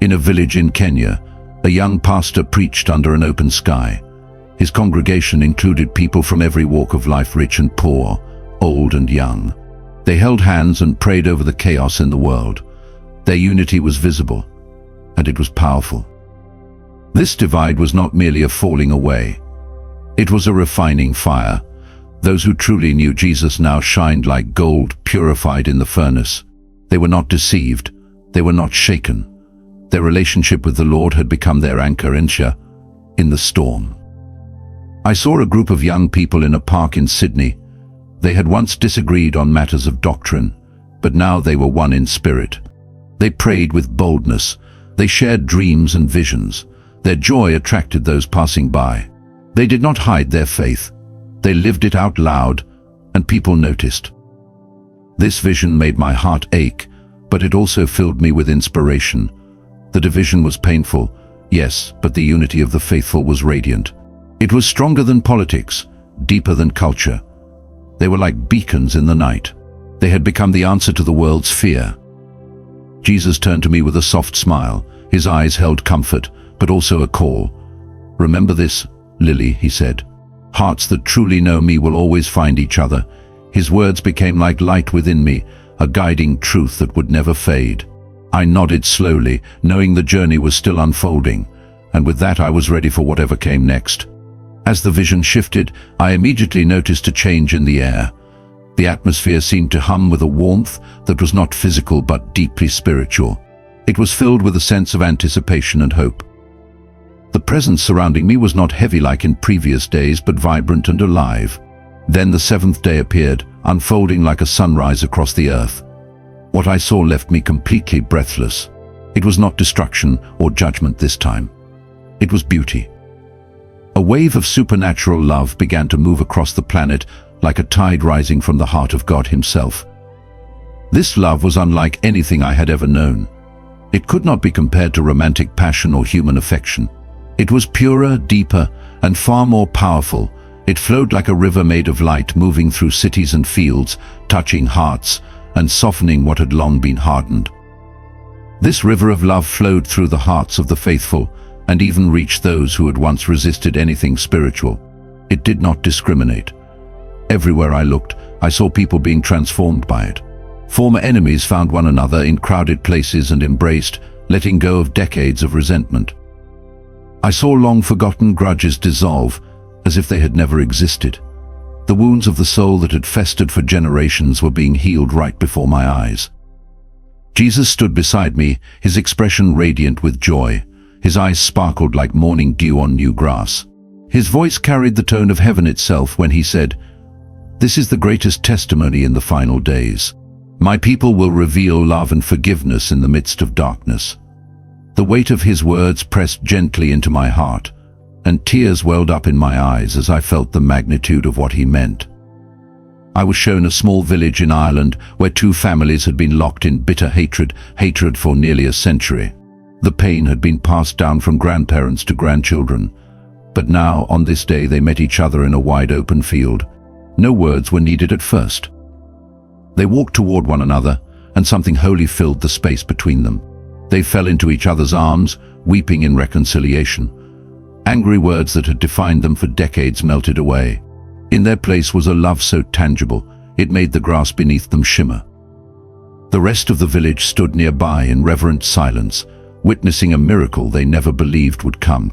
In a village in Kenya, a young pastor preached under an open sky. His congregation included people from every walk of life, rich and poor, old and young. They held hands and prayed over the chaos in the world. Their unity was visible, and it was powerful. This divide was not merely a falling away. It was a refining fire. Those who truly knew Jesus now shined like gold purified in the furnace. They were not deceived. They were not shaken. Their relationship with the Lord had become their anchor in the storm. I saw a group of young people in a park in Sydney. They had once disagreed on matters of doctrine, but now they were one in spirit. They prayed with boldness. They shared dreams and visions. Their joy attracted those passing by. They did not hide their faith. They lived it out loud, and people noticed. This vision made my heart ache, but it also filled me with inspiration. The division was painful, yes, but the unity of the faithful was radiant. It was stronger than politics, deeper than culture. They were like beacons in the night. They had become the answer to the world's fear. Jesus turned to me with a soft smile. His eyes held comfort, but also a call. "Remember this, Lily," he said. "Hearts that truly know me will always find each other." His words became like light within me, a guiding truth that would never fade. I nodded slowly, knowing the journey was still unfolding, and with that I was ready for whatever came next. As the vision shifted, I immediately noticed a change in the air. The atmosphere seemed to hum with a warmth that was not physical but deeply spiritual. It was filled with a sense of anticipation and hope. The presence surrounding me was not heavy like in previous days, but vibrant and alive. Then the seventh day appeared, unfolding like a sunrise across the earth. What I saw left me completely breathless. It was not destruction or judgment this time. It was beauty. A wave of supernatural love began to move across the planet like a tide rising from the heart of God himself. This love was unlike anything I had ever known. It could not be compared to romantic passion or human affection. It was purer, deeper, and far more powerful. It flowed like a river made of light, moving through cities and fields, touching hearts and softening what had long been hardened. This river of love flowed through the hearts of the faithful and even reached those who had once resisted anything spiritual. It did not discriminate. Everywhere I looked, I saw people being transformed by it. Former enemies found one another in crowded places and embraced, letting go of decades of resentment. I saw long-forgotten grudges dissolve, as if they had never existed. The wounds of the soul that had festered for generations were being healed right before my eyes. Jesus stood beside me, his expression radiant with joy. His eyes sparkled like morning dew on new grass. His voice carried the tone of heaven itself when he said, "This is the greatest testimony in the final days. My people will reveal love and forgiveness in the midst of darkness." The weight of his words pressed gently into my heart, and tears welled up in my eyes as I felt the magnitude of what he meant. I was shown a small village in Ireland where two families had been locked in bitter hatred for nearly a century. The pain had been passed down from grandparents to grandchildren, but now, on this day, they met each other in a wide open field. No words were needed at first. They walked toward one another, and something holy filled the space between them. They fell into each other's arms, weeping in reconciliation. Angry words that had defined them for decades melted away. In their place was a love so tangible, it made the grass beneath them shimmer. The rest of the village stood nearby in reverent silence, witnessing a miracle they never believed would come.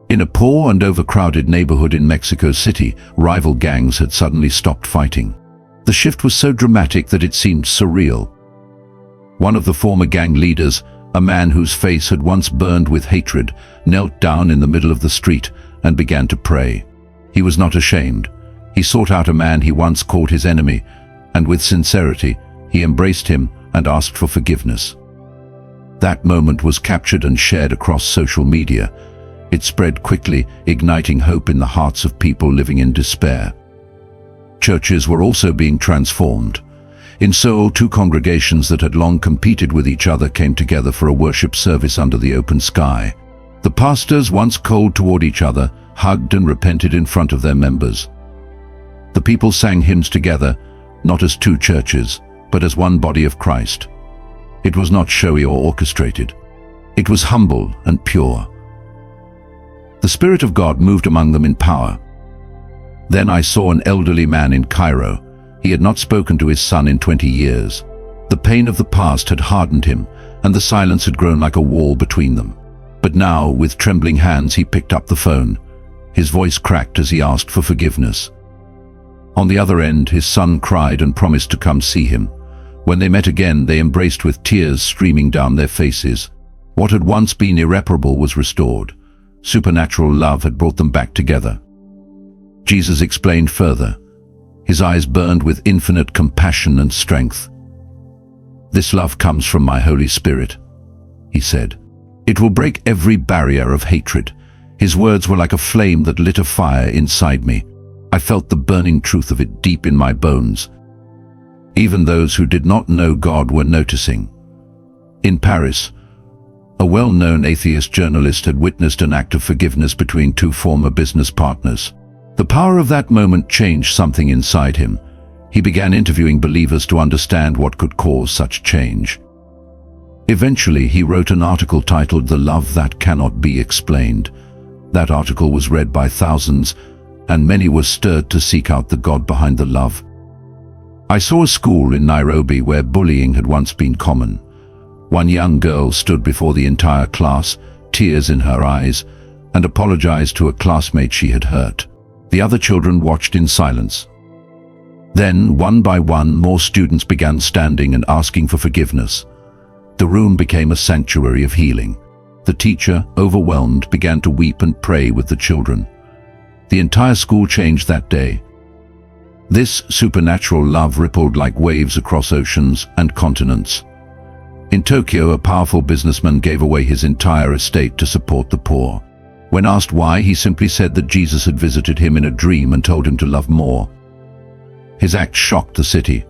In a poor and overcrowded neighborhood in Mexico City, rival gangs had suddenly stopped fighting. The shift was so dramatic that it seemed surreal. One of the former gang leaders, a man whose face had once burned with hatred, knelt down in the middle of the street and began to pray. He was not ashamed. He sought out a man he once called his enemy, and with sincerity, he embraced him and asked for forgiveness. That moment was captured and shared across social media. It spread quickly, igniting hope in the hearts of people living in despair. Churches were also being transformed. In Seoul, two congregations that had long competed with each other came together for a worship service under the open sky. The pastors, once cold toward each other, hugged and repented in front of their members. The people sang hymns together, not as two churches, but as one body of Christ. It was not showy or orchestrated. It was humble and pure. The Spirit of God moved among them in power. Then I saw an elderly man in Cairo. He had not spoken to his son in 20 years. The pain of the past had hardened him, and the silence had grown like a wall between them. But now, with trembling hands, he picked up the phone. His voice cracked as he asked for forgiveness. On the other end, his son cried and promised to come see him. When they met again, they embraced with tears streaming down their faces. What had once been irreparable was restored. Supernatural love had brought them back together. Jesus explained further. His eyes burned with infinite compassion and strength. "This love comes from my Holy Spirit," he said. "It will break every barrier of hatred." His words were like a flame that lit a fire inside me. I felt the burning truth of it deep in my bones. Even those who did not know God were noticing. In Paris, a well-known atheist journalist had witnessed an act of forgiveness between two former business partners. The power of that moment changed something inside him. He began interviewing believers to understand what could cause such change. Eventually, he wrote an article titled "The Love That Cannot Be Explained." That article was read by thousands, and many were stirred to seek out the God behind the love. I saw a school in Nairobi where bullying had once been common. One young girl stood before the entire class, tears in her eyes, and apologized to a classmate she had hurt. The other children watched in silence. Then, one by one, more students began standing and asking for forgiveness. The room became a sanctuary of healing. The teacher, overwhelmed, began to weep and pray with the children. The entire school changed that day. This supernatural love rippled like waves across oceans and continents. In Tokyo, a powerful businessman gave away his entire estate to support the poor. When asked why, he simply said that Jesus had visited him in a dream and told him to love more. His act shocked the city.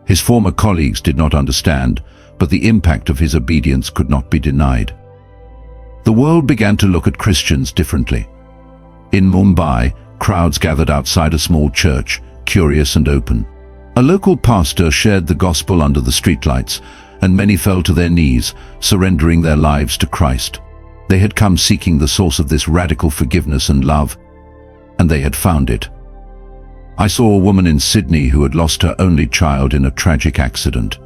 His former colleagues did not understand, but the impact of his obedience could not be denied. The world began to look at Christians differently. In Mumbai, crowds gathered outside a small church, curious and open. A local pastor shared the gospel under the streetlights, and many fell to their knees, surrendering their lives to Christ. They had come seeking the source of this radical forgiveness and love, and they had found it. I saw a woman in Sydney who had lost her only child in a tragic accident.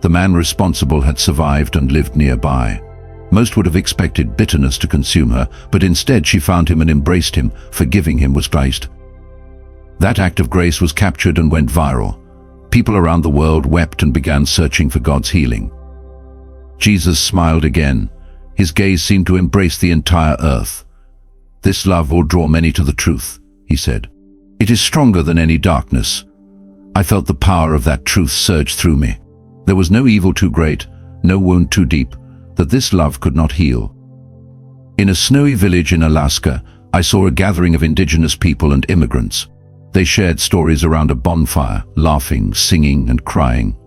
The man responsible had survived and lived nearby. Most would have expected bitterness to consume her, but instead she found him and embraced him. Forgiving him was Christ. That act of grace was captured and went viral. People around the world wept and began searching for God's healing. Jesus smiled again. His gaze seemed to embrace the entire earth. "This love will draw many to the truth," he said. "It is stronger than any darkness." I felt the power of that truth surge through me. There was no evil too great, no wound too deep, that this love could not heal. In a snowy village in Alaska, I saw a gathering of indigenous people and immigrants. They shared stories around a bonfire, laughing, singing, and crying.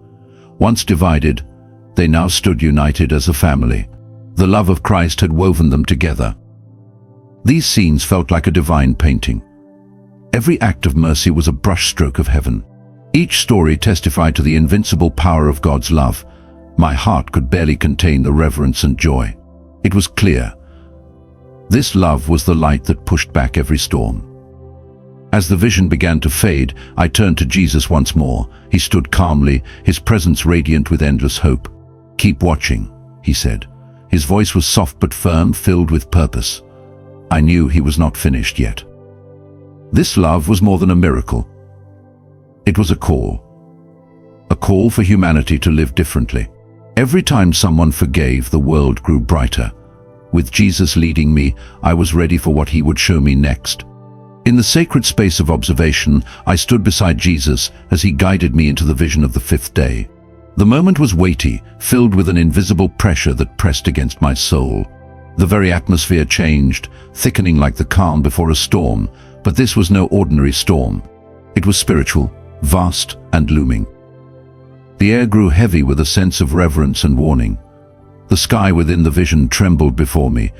Once divided, they now stood united as a family. The love of Christ had woven them together. These scenes felt like a divine painting. Every act of mercy was a brushstroke of heaven. Each story testified to the invincible power of God's love. My heart could barely contain the reverence and joy. It was clear. This love was the light that pushed back every storm. As the vision began to fade, I turned to Jesus once more. He stood calmly, his presence radiant with endless hope. "Keep watching," he said. His voice was soft but firm, filled with purpose. I knew he was not finished yet. This love was more than a miracle. It was a call for humanity to live differently. Every time someone forgave, the world grew brighter. With Jesus leading me, I was ready for what he would show me next. In the sacred space of observation, I stood beside Jesus as he guided me into the vision of the fifth day. The moment was weighty, filled with an invisible pressure that pressed against my soul. The very atmosphere changed, thickening like the calm before a storm, but this was no ordinary storm. It was spiritual, vast and looming. The air grew heavy with a sense of reverence and warning. The sky within the vision trembled before me,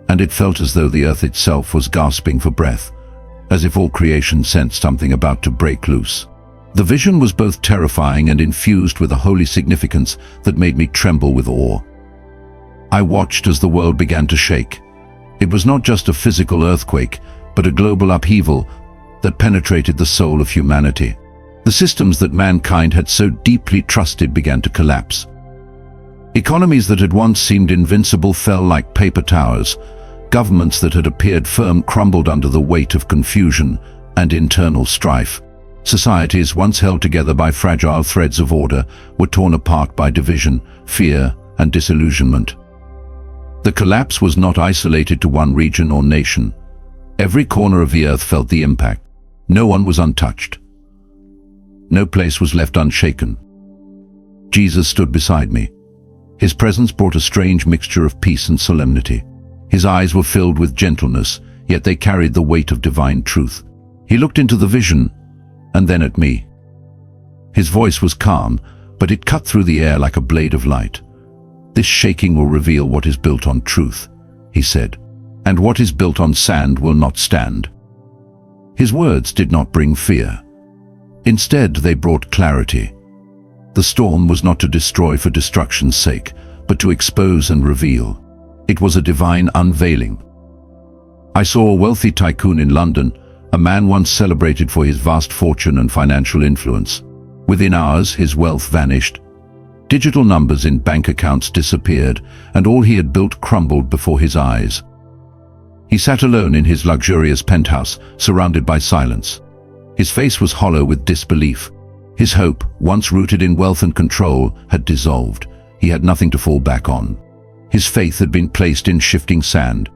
and it felt as though the earth itself was gasping for breath, as if all creation sensed something about to break loose. The vision was both terrifying and infused with a holy significance that made me tremble with awe. I watched as the world began to shake. It was not just a physical earthquake, but a global upheaval that penetrated the soul of humanity. The systems that mankind had so deeply trusted began to collapse. Economies that had once seemed invincible fell like paper towers. Governments that had appeared firm crumbled under the weight of confusion and internal strife. Societies once held together by fragile threads of order were torn apart by division, fear, and disillusionment. The collapse was not isolated to one region or nation. Every corner of the earth felt the impact. No one was untouched. No place was left unshaken. Jesus stood beside me. His presence brought a strange mixture of peace and solemnity. His eyes were filled with gentleness, yet they carried the weight of divine truth. He looked into the vision, and then at me. His voice was calm, but it cut through the air like a blade of light. "This shaking will reveal what is built on truth," he said, "and what is built on sand will not stand." His words did not bring fear. Instead, they brought clarity. The storm was not to destroy for destruction's sake, but to expose and reveal. It was a divine unveiling. I saw a wealthy tycoon in London, a man once celebrated for his vast fortune and financial influence. Within hours, his wealth vanished. Digital numbers in bank accounts disappeared, and all he had built crumbled before his eyes. He sat alone in his luxurious penthouse, surrounded by silence. His face was hollow with disbelief. His hope, once rooted in wealth and control, had dissolved. He had nothing to fall back on. His faith had been placed in shifting sand.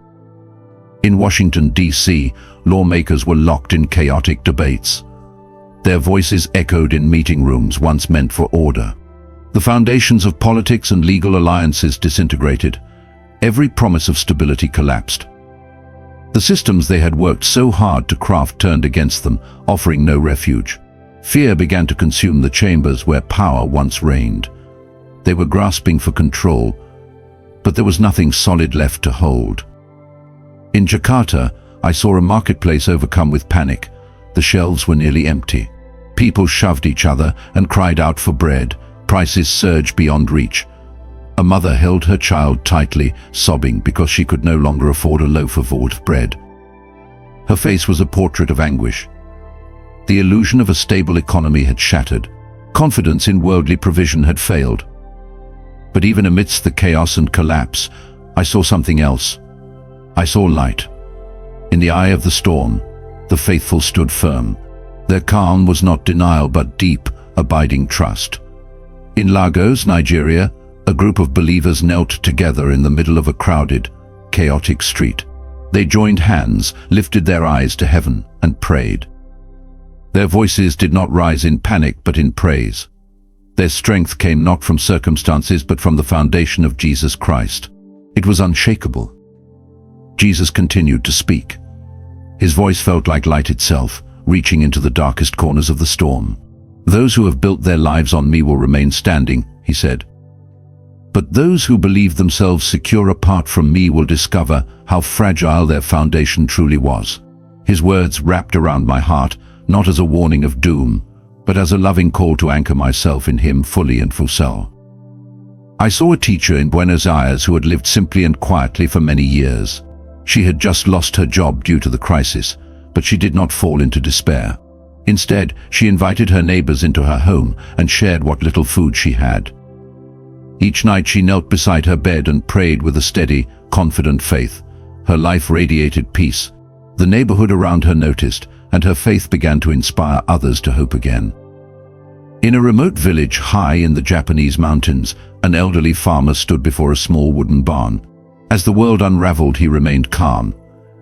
In Washington, D.C., lawmakers were locked in chaotic debates. Their voices echoed in meeting rooms once meant for order. The foundations of politics and legal alliances disintegrated. Every promise of stability collapsed. The systems they had worked so hard to craft turned against them, offering no refuge. Fear began to consume the chambers where power once reigned. They were grasping for control, but there was nothing solid left to hold. In Jakarta, I saw a marketplace overcome with panic. The shelves were nearly empty. People shoved each other and cried out for bread. Prices surged beyond reach. A mother held her child tightly, sobbing because she could no longer afford a loaf of wheat bread. Her face was a portrait of anguish. The illusion of a stable economy had shattered. Confidence in worldly provision had failed. But even amidst the chaos and collapse, I saw something else. I saw light. In the eye of the storm, the faithful stood firm. Their calm was not denial but deep, abiding trust. In Lagos, Nigeria, a group of believers knelt together in the middle of a crowded, chaotic street. They joined hands, lifted their eyes to heaven, and prayed. Their voices did not rise in panic but in praise. Their strength came not from circumstances but from the foundation of Jesus Christ. It was unshakable. Jesus continued to speak. His voice felt like light itself, reaching into the darkest corners of the storm. "Those who have built their lives on me will remain standing," he said. "But those who believe themselves secure apart from me will discover how fragile their foundation truly was." His words wrapped around my heart, not as a warning of doom, but as a loving call to anchor myself in him fully and full. I saw a teacher in Buenos Aires who had lived simply and quietly for many years. She had just lost her job due to the crisis, but she did not fall into despair. Instead, she invited her neighbors into her home and shared what little food she had. Each night she knelt beside her bed and prayed with a steady, confident faith. Her life radiated peace. The neighborhood around her noticed, and her faith began to inspire others to hope again. In a remote village high in the Japanese mountains, an elderly farmer stood before a small wooden barn. As the world unraveled, he remained calm.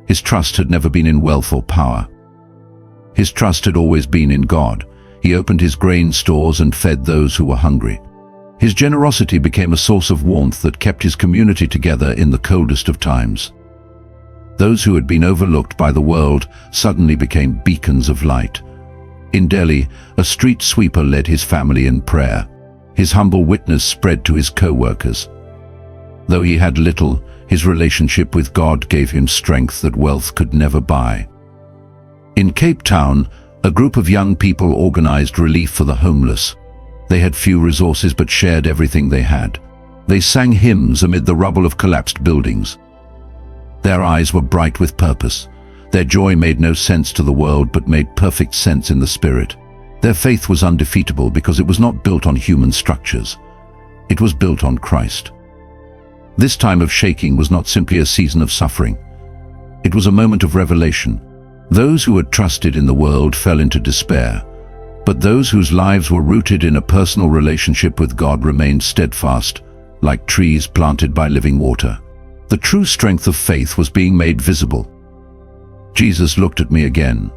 His trust had never been in wealth or power. His trust had always been in God. He opened his grain stores and fed those who were hungry. His generosity became a source of warmth that kept his community together in the coldest of times. Those who had been overlooked by the world suddenly became beacons of light. In Delhi, a street sweeper led his family in prayer. His humble witness spread to his co-workers. Though he had little, his relationship with God gave him strength that wealth could never buy. In Cape Town, a group of young people organized relief for the homeless. They had few resources but shared everything they had. They sang hymns amid the rubble of collapsed buildings. Their eyes were bright with purpose. Their joy made no sense to the world but made perfect sense in the spirit. Their faith was undefeatable because it was not built on human structures. It was built on Christ. This time of shaking was not simply a season of suffering. It was a moment of revelation. Those who had trusted in the world fell into despair, but those whose lives were rooted in a personal relationship with God remained steadfast, like trees planted by living water. The true strength of faith was being made visible. Jesus looked at me again.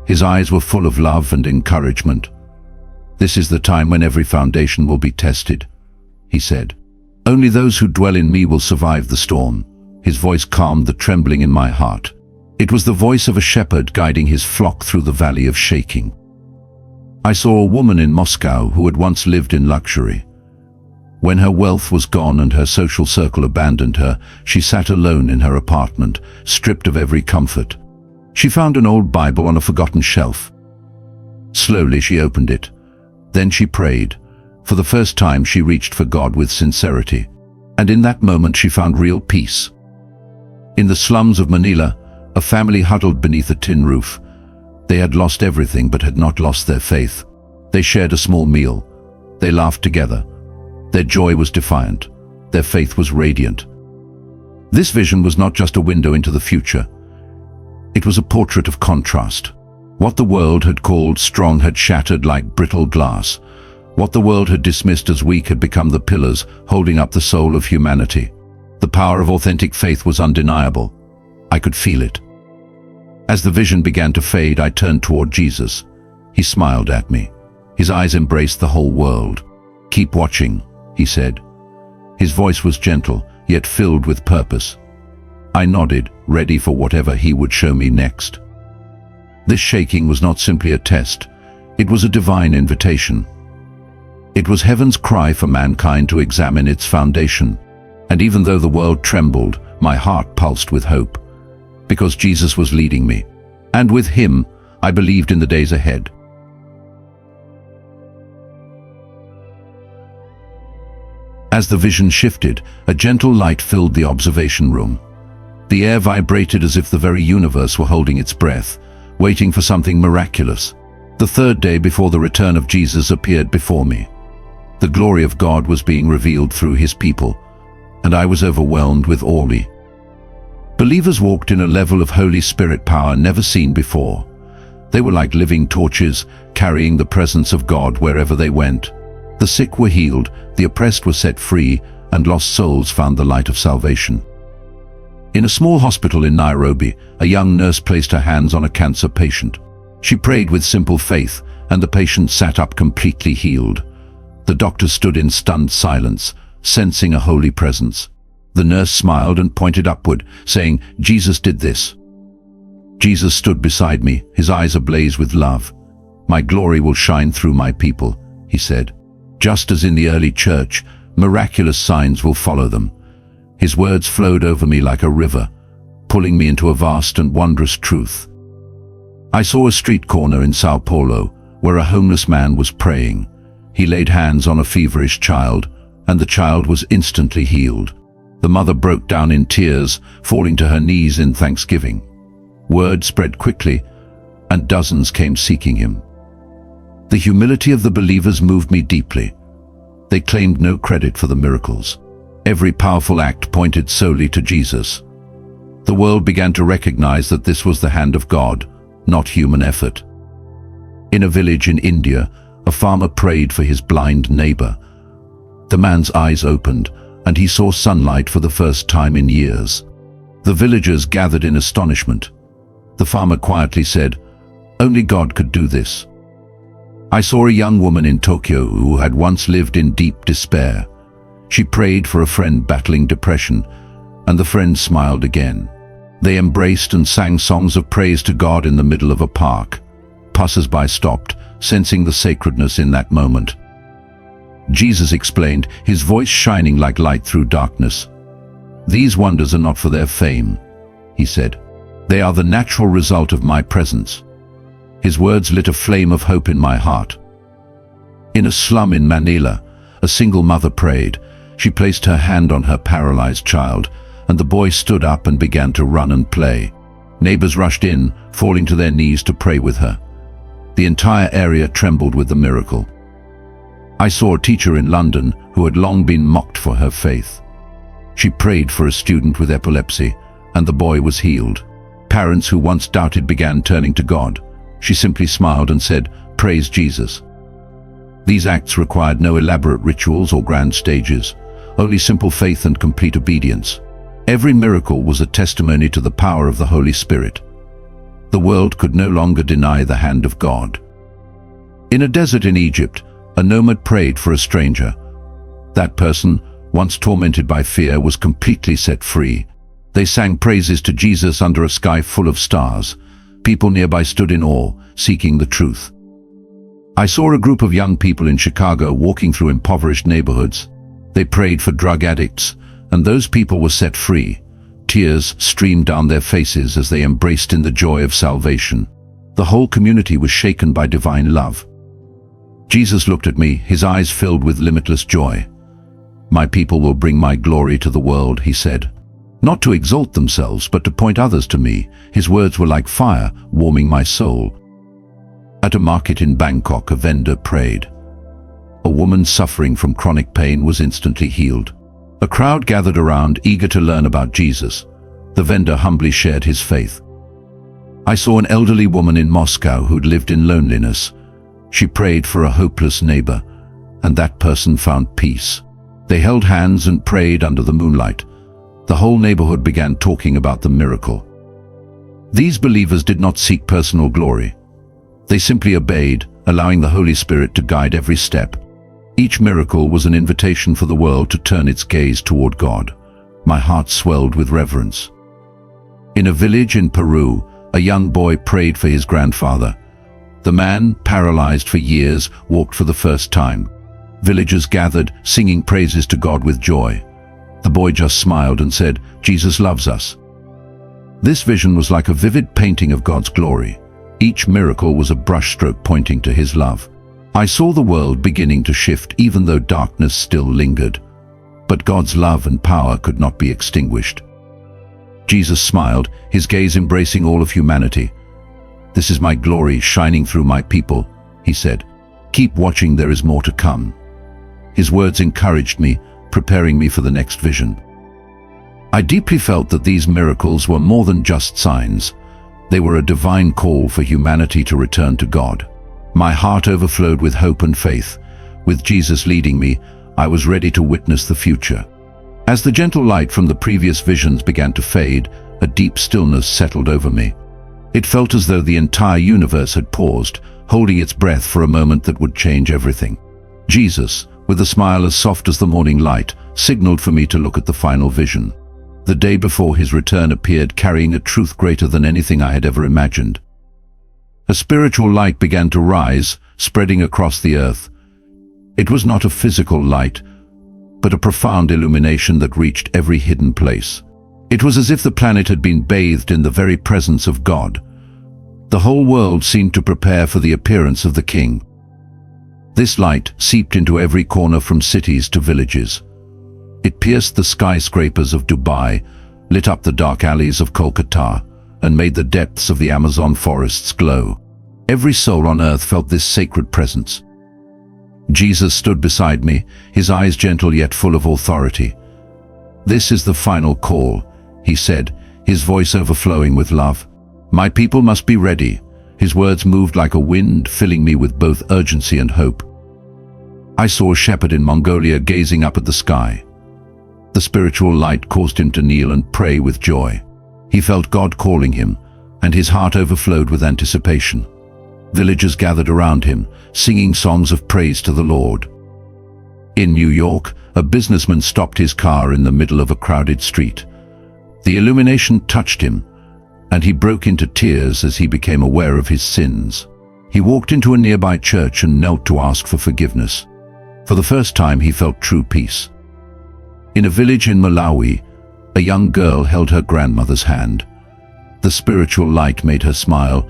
His eyes were full of love and encouragement. "This is the time when every foundation will be tested," he said. "Only those who dwell in me will survive the storm." His voice calmed the trembling in my heart. It was the voice of a shepherd guiding his flock through the valley of shaking. I saw a woman in Moscow who had once lived in luxury. When her wealth was gone and her social circle abandoned her, she sat alone in her apartment, stripped of every comfort. She found an old Bible on a forgotten shelf. Slowly she opened it. Then she prayed. For the first time she reached for God with sincerity. And in that moment she found real peace. In the slums of Manila, a family huddled beneath a tin roof. They had lost everything but had not lost their faith. They shared a small meal. They laughed together. Their joy was defiant. Their faith was radiant. This vision was not just a window into the future. It was a portrait of contrast. What the world had called strong had shattered like brittle glass. What the world had dismissed as weak had become the pillars holding up the soul of humanity. The power of authentic faith was undeniable. I could feel it. As the vision began to fade, I turned toward Jesus. He smiled at me. His eyes embraced the whole world. "Keep watching," he said. His voice was gentle, yet filled with purpose. I nodded, ready for whatever he would show me next. This shaking was not simply a test. It was a divine invitation. It was heaven's cry for mankind to examine its foundation. And even though the world trembled, my heart pulsed with hope, because Jesus was leading me. And with him, I believed in the days ahead. As the vision shifted, a gentle light filled the observation room. The air vibrated as if the very universe were holding its breath, waiting for something miraculous. The third day before the return of Jesus appeared before me. The glory of God was being revealed through his people, and I was overwhelmed with awe. Believers walked in a level of Holy Spirit power never seen before. They were like living torches, carrying the presence of God wherever they went. The sick were healed, the oppressed were set free, and lost souls found the light of salvation. In a small hospital in Nairobi, a young nurse placed her hands on a cancer patient. She prayed with simple faith, and the patient sat up completely healed. The doctor stood in stunned silence, sensing a holy presence. The nurse smiled and pointed upward, saying, "Jesus did this." Jesus stood beside me, his eyes ablaze with love. "My glory will shine through my people," he said. "Just as in the early church, miraculous signs will follow them." His words flowed over me like a river, pulling me into a vast and wondrous truth. I saw a street corner in Sao Paulo, where a homeless man was praying. He laid hands on a feverish child, and the child was instantly healed. The mother broke down in tears, falling to her knees in thanksgiving. Word spread quickly, and dozens came seeking him. The humility of the believers moved me deeply. They claimed no credit for the miracles. Every powerful act pointed solely to Jesus. The world began to recognize that this was the hand of God, not human effort. In a village in India, a farmer prayed for his blind neighbor. The man's eyes opened, and he saw sunlight for the first time in years. The villagers gathered in astonishment. The farmer quietly said, "Only God could do this." I saw a young woman in Tokyo who had once lived in deep despair. She prayed for a friend battling depression, and the friend smiled again. They embraced and sang songs of praise to God in the middle of a park. Passers-by stopped, sensing the sacredness in that moment. Jesus explained, his voice shining like light through darkness. "These wonders are not for their fame," he said. "They are the natural result of my presence." His words lit a flame of hope in my heart. In a slum in Manila, a single mother prayed. She placed her hand on her paralyzed child, and the boy stood up and began to run and play. Neighbors rushed in, falling to their knees to pray with her. The entire area trembled with the miracle. I saw a teacher in London who had long been mocked for her faith. She prayed for a student with epilepsy, and the boy was healed. Parents who once doubted began turning to God. She simply smiled and said, "Praise Jesus." These acts required no elaborate rituals or grand stages, only simple faith and complete obedience. Every miracle was a testimony to the power of the Holy Spirit. The world could no longer deny the hand of God. In a desert in Egypt, a nomad prayed for a stranger. That person, once tormented by fear, was completely set free. They sang praises to Jesus under a sky full of stars. People nearby stood in awe, seeking the truth. I saw a group of young people in Chicago walking through impoverished neighborhoods. They prayed for drug addicts, and those people were set free. Tears streamed down their faces as they embraced in the joy of salvation. The whole community was shaken by divine love. Jesus looked at me, his eyes filled with limitless joy. "My people will bring my glory to the world," he said. Not to exalt themselves, but to point others to me. His words were like fire, warming my soul. At a market in Bangkok, a vendor prayed. A woman suffering from chronic pain was instantly healed. A crowd gathered around, eager to learn about Jesus. The vendor humbly shared his faith. I saw an elderly woman in Moscow who'd lived in loneliness. She prayed for a hopeless neighbor, and that person found peace. They held hands and prayed under the moonlight. The whole neighborhood began talking about the miracle. These believers did not seek personal glory. They simply obeyed, allowing the Holy Spirit to guide every step. Each miracle was an invitation for the world to turn its gaze toward God. My heart swelled with reverence. In a village in Peru, a young boy prayed for his grandfather. The man, paralyzed for years, walked for the first time. Villagers gathered, singing praises to God with joy. The boy just smiled and said, "Jesus loves us." This vision was like a vivid painting of God's glory. Each miracle was a brushstroke pointing to His love. I saw the world beginning to shift even though darkness still lingered. But God's love and power could not be extinguished. Jesus smiled, His gaze embracing all of humanity. "This is my glory shining through my people," He said. "Keep watching, there is more to come." His words encouraged me, preparing me for the next vision. I deeply felt that these miracles were more than just signs. They were a divine call for humanity to return to God. My heart overflowed with hope and faith. With Jesus leading me, I was ready to witness the future. As the gentle light from the previous visions began to fade, a deep stillness settled over me. It felt as though the entire universe had paused, holding its breath for a moment that would change everything. Jesus, with a smile as soft as the morning light, signaled for me to look at the final vision. The day before His return appeared carrying a truth greater than anything I had ever imagined. A spiritual light began to rise, spreading across the earth. It was not a physical light, but a profound illumination that reached every hidden place. It was as if the planet had been bathed in the very presence of God. The whole world seemed to prepare for the appearance of the King. This light seeped into every corner from cities to villages. It pierced the skyscrapers of Dubai, lit up the dark alleys of Kolkata, and made the depths of the Amazon forests glow. Every soul on earth felt this sacred presence. Jesus stood beside me, His eyes gentle yet full of authority. "This is the final call," He said, His voice overflowing with love. "My people must be ready." His words moved like a wind, filling me with both urgency and hope. I saw a shepherd in Mongolia gazing up at the sky. The spiritual light caused him to kneel and pray with joy. He felt God calling him, and his heart overflowed with anticipation. Villagers gathered around him, singing songs of praise to the Lord. In New York, a businessman stopped his car in the middle of a crowded street. The illumination touched him, and he broke into tears as he became aware of his sins. He walked into a nearby church and knelt to ask for forgiveness. For the first time, he felt true peace. In a village in Malawi, a young girl held her grandmother's hand. The spiritual light made her smile,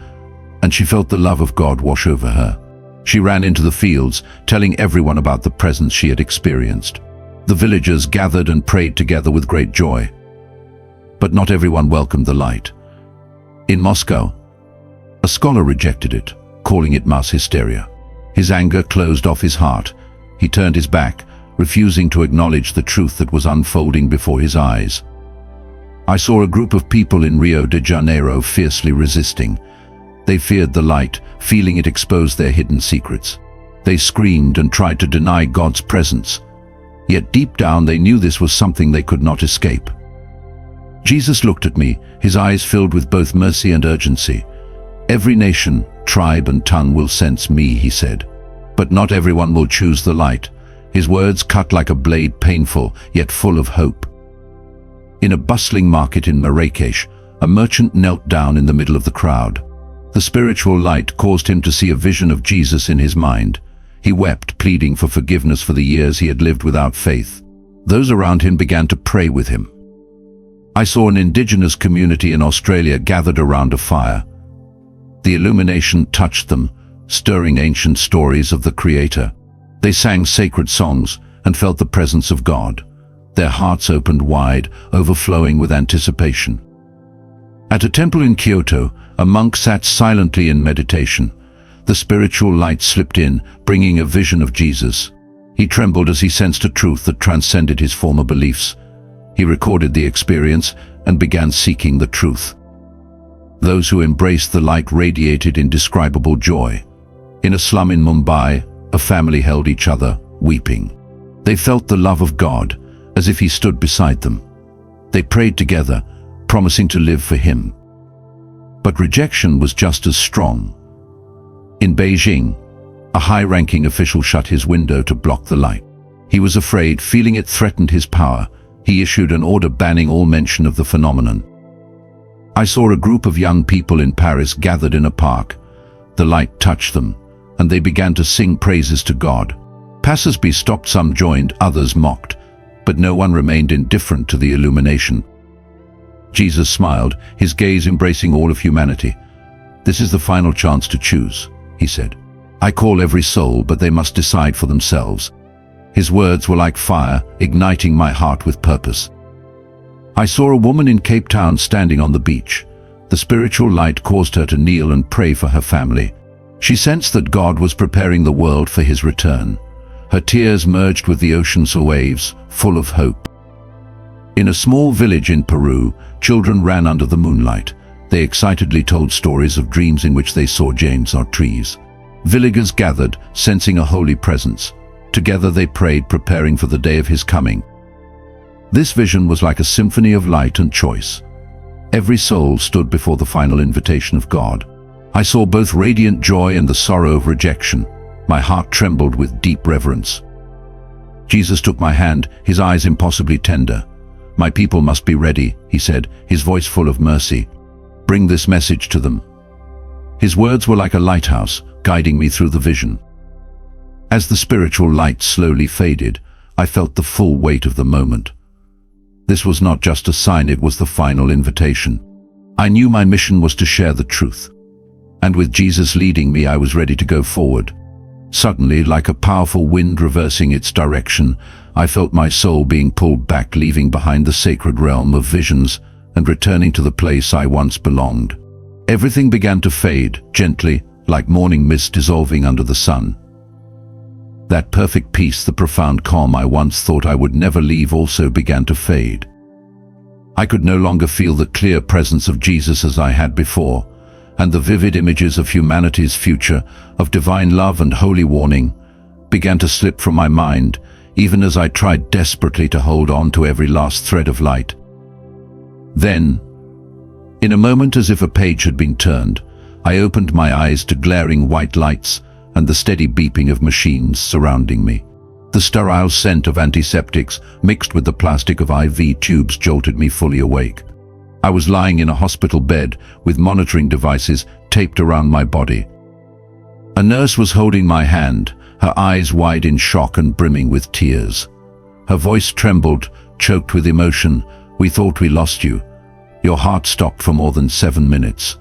and she felt the love of God wash over her. She ran into the fields, telling everyone about the presence she had experienced. The villagers gathered and prayed together with great joy. But not everyone welcomed the light. In Moscow, a scholar rejected it, calling it mass hysteria. His anger closed off his heart. He turned his back, refusing to acknowledge the truth that was unfolding before his eyes. I saw a group of people in Rio de Janeiro fiercely resisting. They feared the light, feeling it exposed their hidden secrets. They screamed and tried to deny God's presence. Yet deep down they knew this was something they could not escape. Jesus looked at me, His eyes filled with both mercy and urgency. "Every nation, tribe and tongue will sense me," He said. "But not everyone will choose the light." His words cut like a blade, painful, yet full of hope. In a bustling market in Marrakesh, a merchant knelt down in the middle of the crowd. The spiritual light caused him to see a vision of Jesus in his mind. He wept, pleading for forgiveness for the years he had lived without faith. Those around him began to pray with him. I saw an indigenous community in Australia gathered around a fire. The illumination touched them, stirring ancient stories of the Creator. They sang sacred songs and felt the presence of God. Their hearts opened wide, overflowing with anticipation. At a temple in Kyoto, a monk sat silently in meditation. The spiritual light slipped in, bringing a vision of Jesus. He trembled as he sensed a truth that transcended his former beliefs. He recorded the experience and began seeking the truth. Those who embraced the light radiated indescribable joy. In a slum in Mumbai, a family held each other, weeping. They felt the love of God, as if He stood beside them. They prayed together, promising to live for Him. But rejection was just as strong. In Beijing, a high-ranking official shut his window to block the light. He was afraid, feeling it threatened his power. He issued an order banning all mention of the phenomenon. I saw a group of young people in Paris gathered in a park. The light touched them, and they began to sing praises to God. Passers-by stopped, some joined, others mocked, but no one remained indifferent to the illumination. Jesus smiled, his gaze embracing all of humanity. "This is the final chance to choose," he said. "I call every soul, but they must decide for themselves." His words were like fire, igniting my heart with purpose. I saw a woman in Cape Town standing on the beach. The spiritual light caused her to kneel and pray for her family. She sensed that God was preparing the world for his return. Her tears merged with the ocean's waves, full of hope. In a small village in Peru, children ran under the moonlight. They excitedly told stories of dreams in which they saw James or trees. Villagers gathered, sensing a holy presence. Together they prayed, preparing for the day of his coming. This vision was like a symphony of light and choice. Every soul stood before the final invitation of God. I saw both radiant joy and the sorrow of rejection. My heart trembled with deep reverence. Jesus took my hand, his eyes impossibly tender. "My people must be ready," he said, his voice full of mercy. "Bring this message to them." His words were like a lighthouse, guiding me through the vision. As the spiritual light slowly faded, I felt the full weight of the moment. This was not just a sign, it was the final invitation. I knew my mission was to share the truth. And with Jesus leading me, I was ready to go forward. Suddenly, like a powerful wind reversing its direction, I felt my soul being pulled back, leaving behind the sacred realm of visions and returning to the place I once belonged. Everything began to fade, gently, like morning mist dissolving under the sun. That perfect peace, the profound calm I once thought I would never leave, also began to fade. I could no longer feel the clear presence of Jesus as I had before, and the vivid images of humanity's future, of divine love and holy warning, began to slip from my mind, even as I tried desperately to hold on to every last thread of light. Then, in a moment as if a page had been turned, I opened my eyes to glaring white lights and the steady beeping of machines surrounding me. The sterile scent of antiseptics mixed with the plastic of IV tubes jolted me fully awake. I was lying in a hospital bed with monitoring devices taped around my body. A nurse was holding my hand, her eyes wide in shock and brimming with tears. Her voice trembled, choked with emotion. "We thought we lost you. Your heart stopped for more than 7 minutes."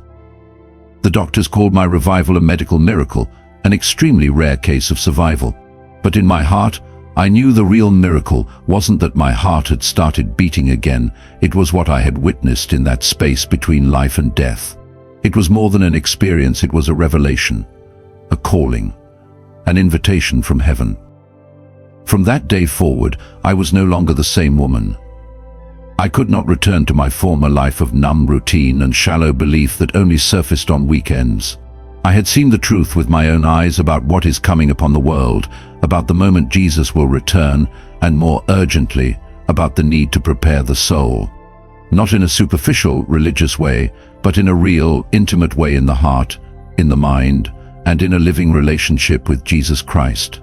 The doctors called my revival a medical miracle, an extremely rare case of survival. But in my heart, I knew the real miracle wasn't that my heart had started beating again. It was what I had witnessed in that space between life and death. It was more than an experience, it was a revelation, a calling, an invitation from heaven. From that day forward, I was no longer the same woman. I could not return to my former life of numb routine and shallow belief that only surfaced on weekends. I had seen the truth with my own eyes about what is coming upon the world, about the moment Jesus will return, and more urgently, about the need to prepare the soul. Not in a superficial, religious way, but in a real, intimate way, in the heart, in the mind, and in a living relationship with Jesus Christ.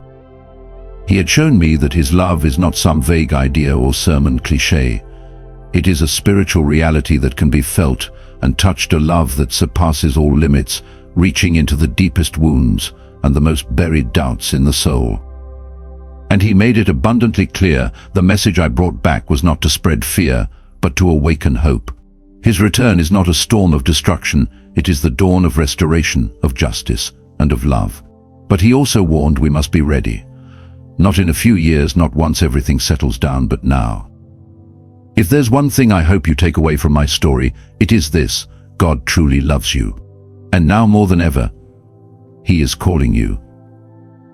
He had shown me that his love is not some vague idea or sermon cliché. It is a spiritual reality that can be felt and touched, a love that surpasses all limits, reaching into the deepest wounds and the most buried doubts in the soul. And he made it abundantly clear the message I brought back was not to spread fear, but to awaken hope. His return is not a storm of destruction, it is the dawn of restoration, of justice, and of love. But he also warned we must be ready. Not in a few years, not once everything settles down, but now. If there's one thing I hope you take away from my story, it is this: God truly loves you. And now more than ever, he is calling you.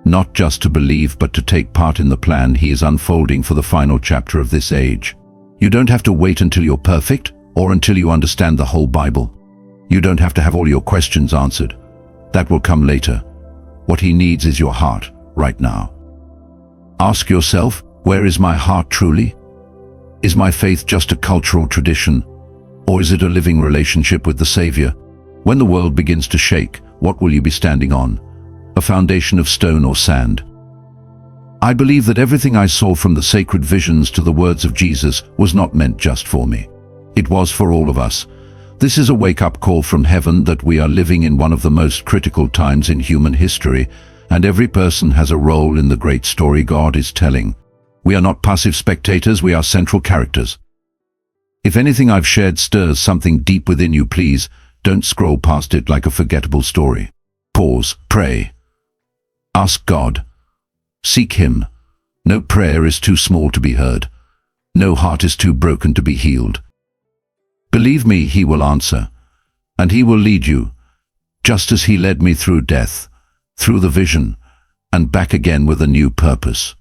Not just to believe, but to take part in the plan he is unfolding for the final chapter of this age. You don't have to wait until you're perfect, or until you understand the whole Bible. You don't have to have all your questions answered. That will come later. What he needs is your heart, right now. Ask yourself, where is my heart truly? Is my faith just a cultural tradition, or is it a living relationship with the Savior? When the world begins to shake, what will you be standing on? a foundation of stone or sand. I believe that everything I saw, from the sacred visions to the words of Jesus, was not meant just for me. It was for all of us. This is a wake-up call from heaven that we are living in one of the most critical times in human history, and every person has a role in the great story God is telling. We are not passive spectators, we are central characters. If anything I've shared stirs something deep within you, please don't scroll past it like a forgettable story. Pause, pray. Ask God. Seek Him. No prayer is too small to be heard. No heart is too broken to be healed. Believe me, He will answer, and He will lead you, just as He led me through death, through the vision, and back again with a new purpose.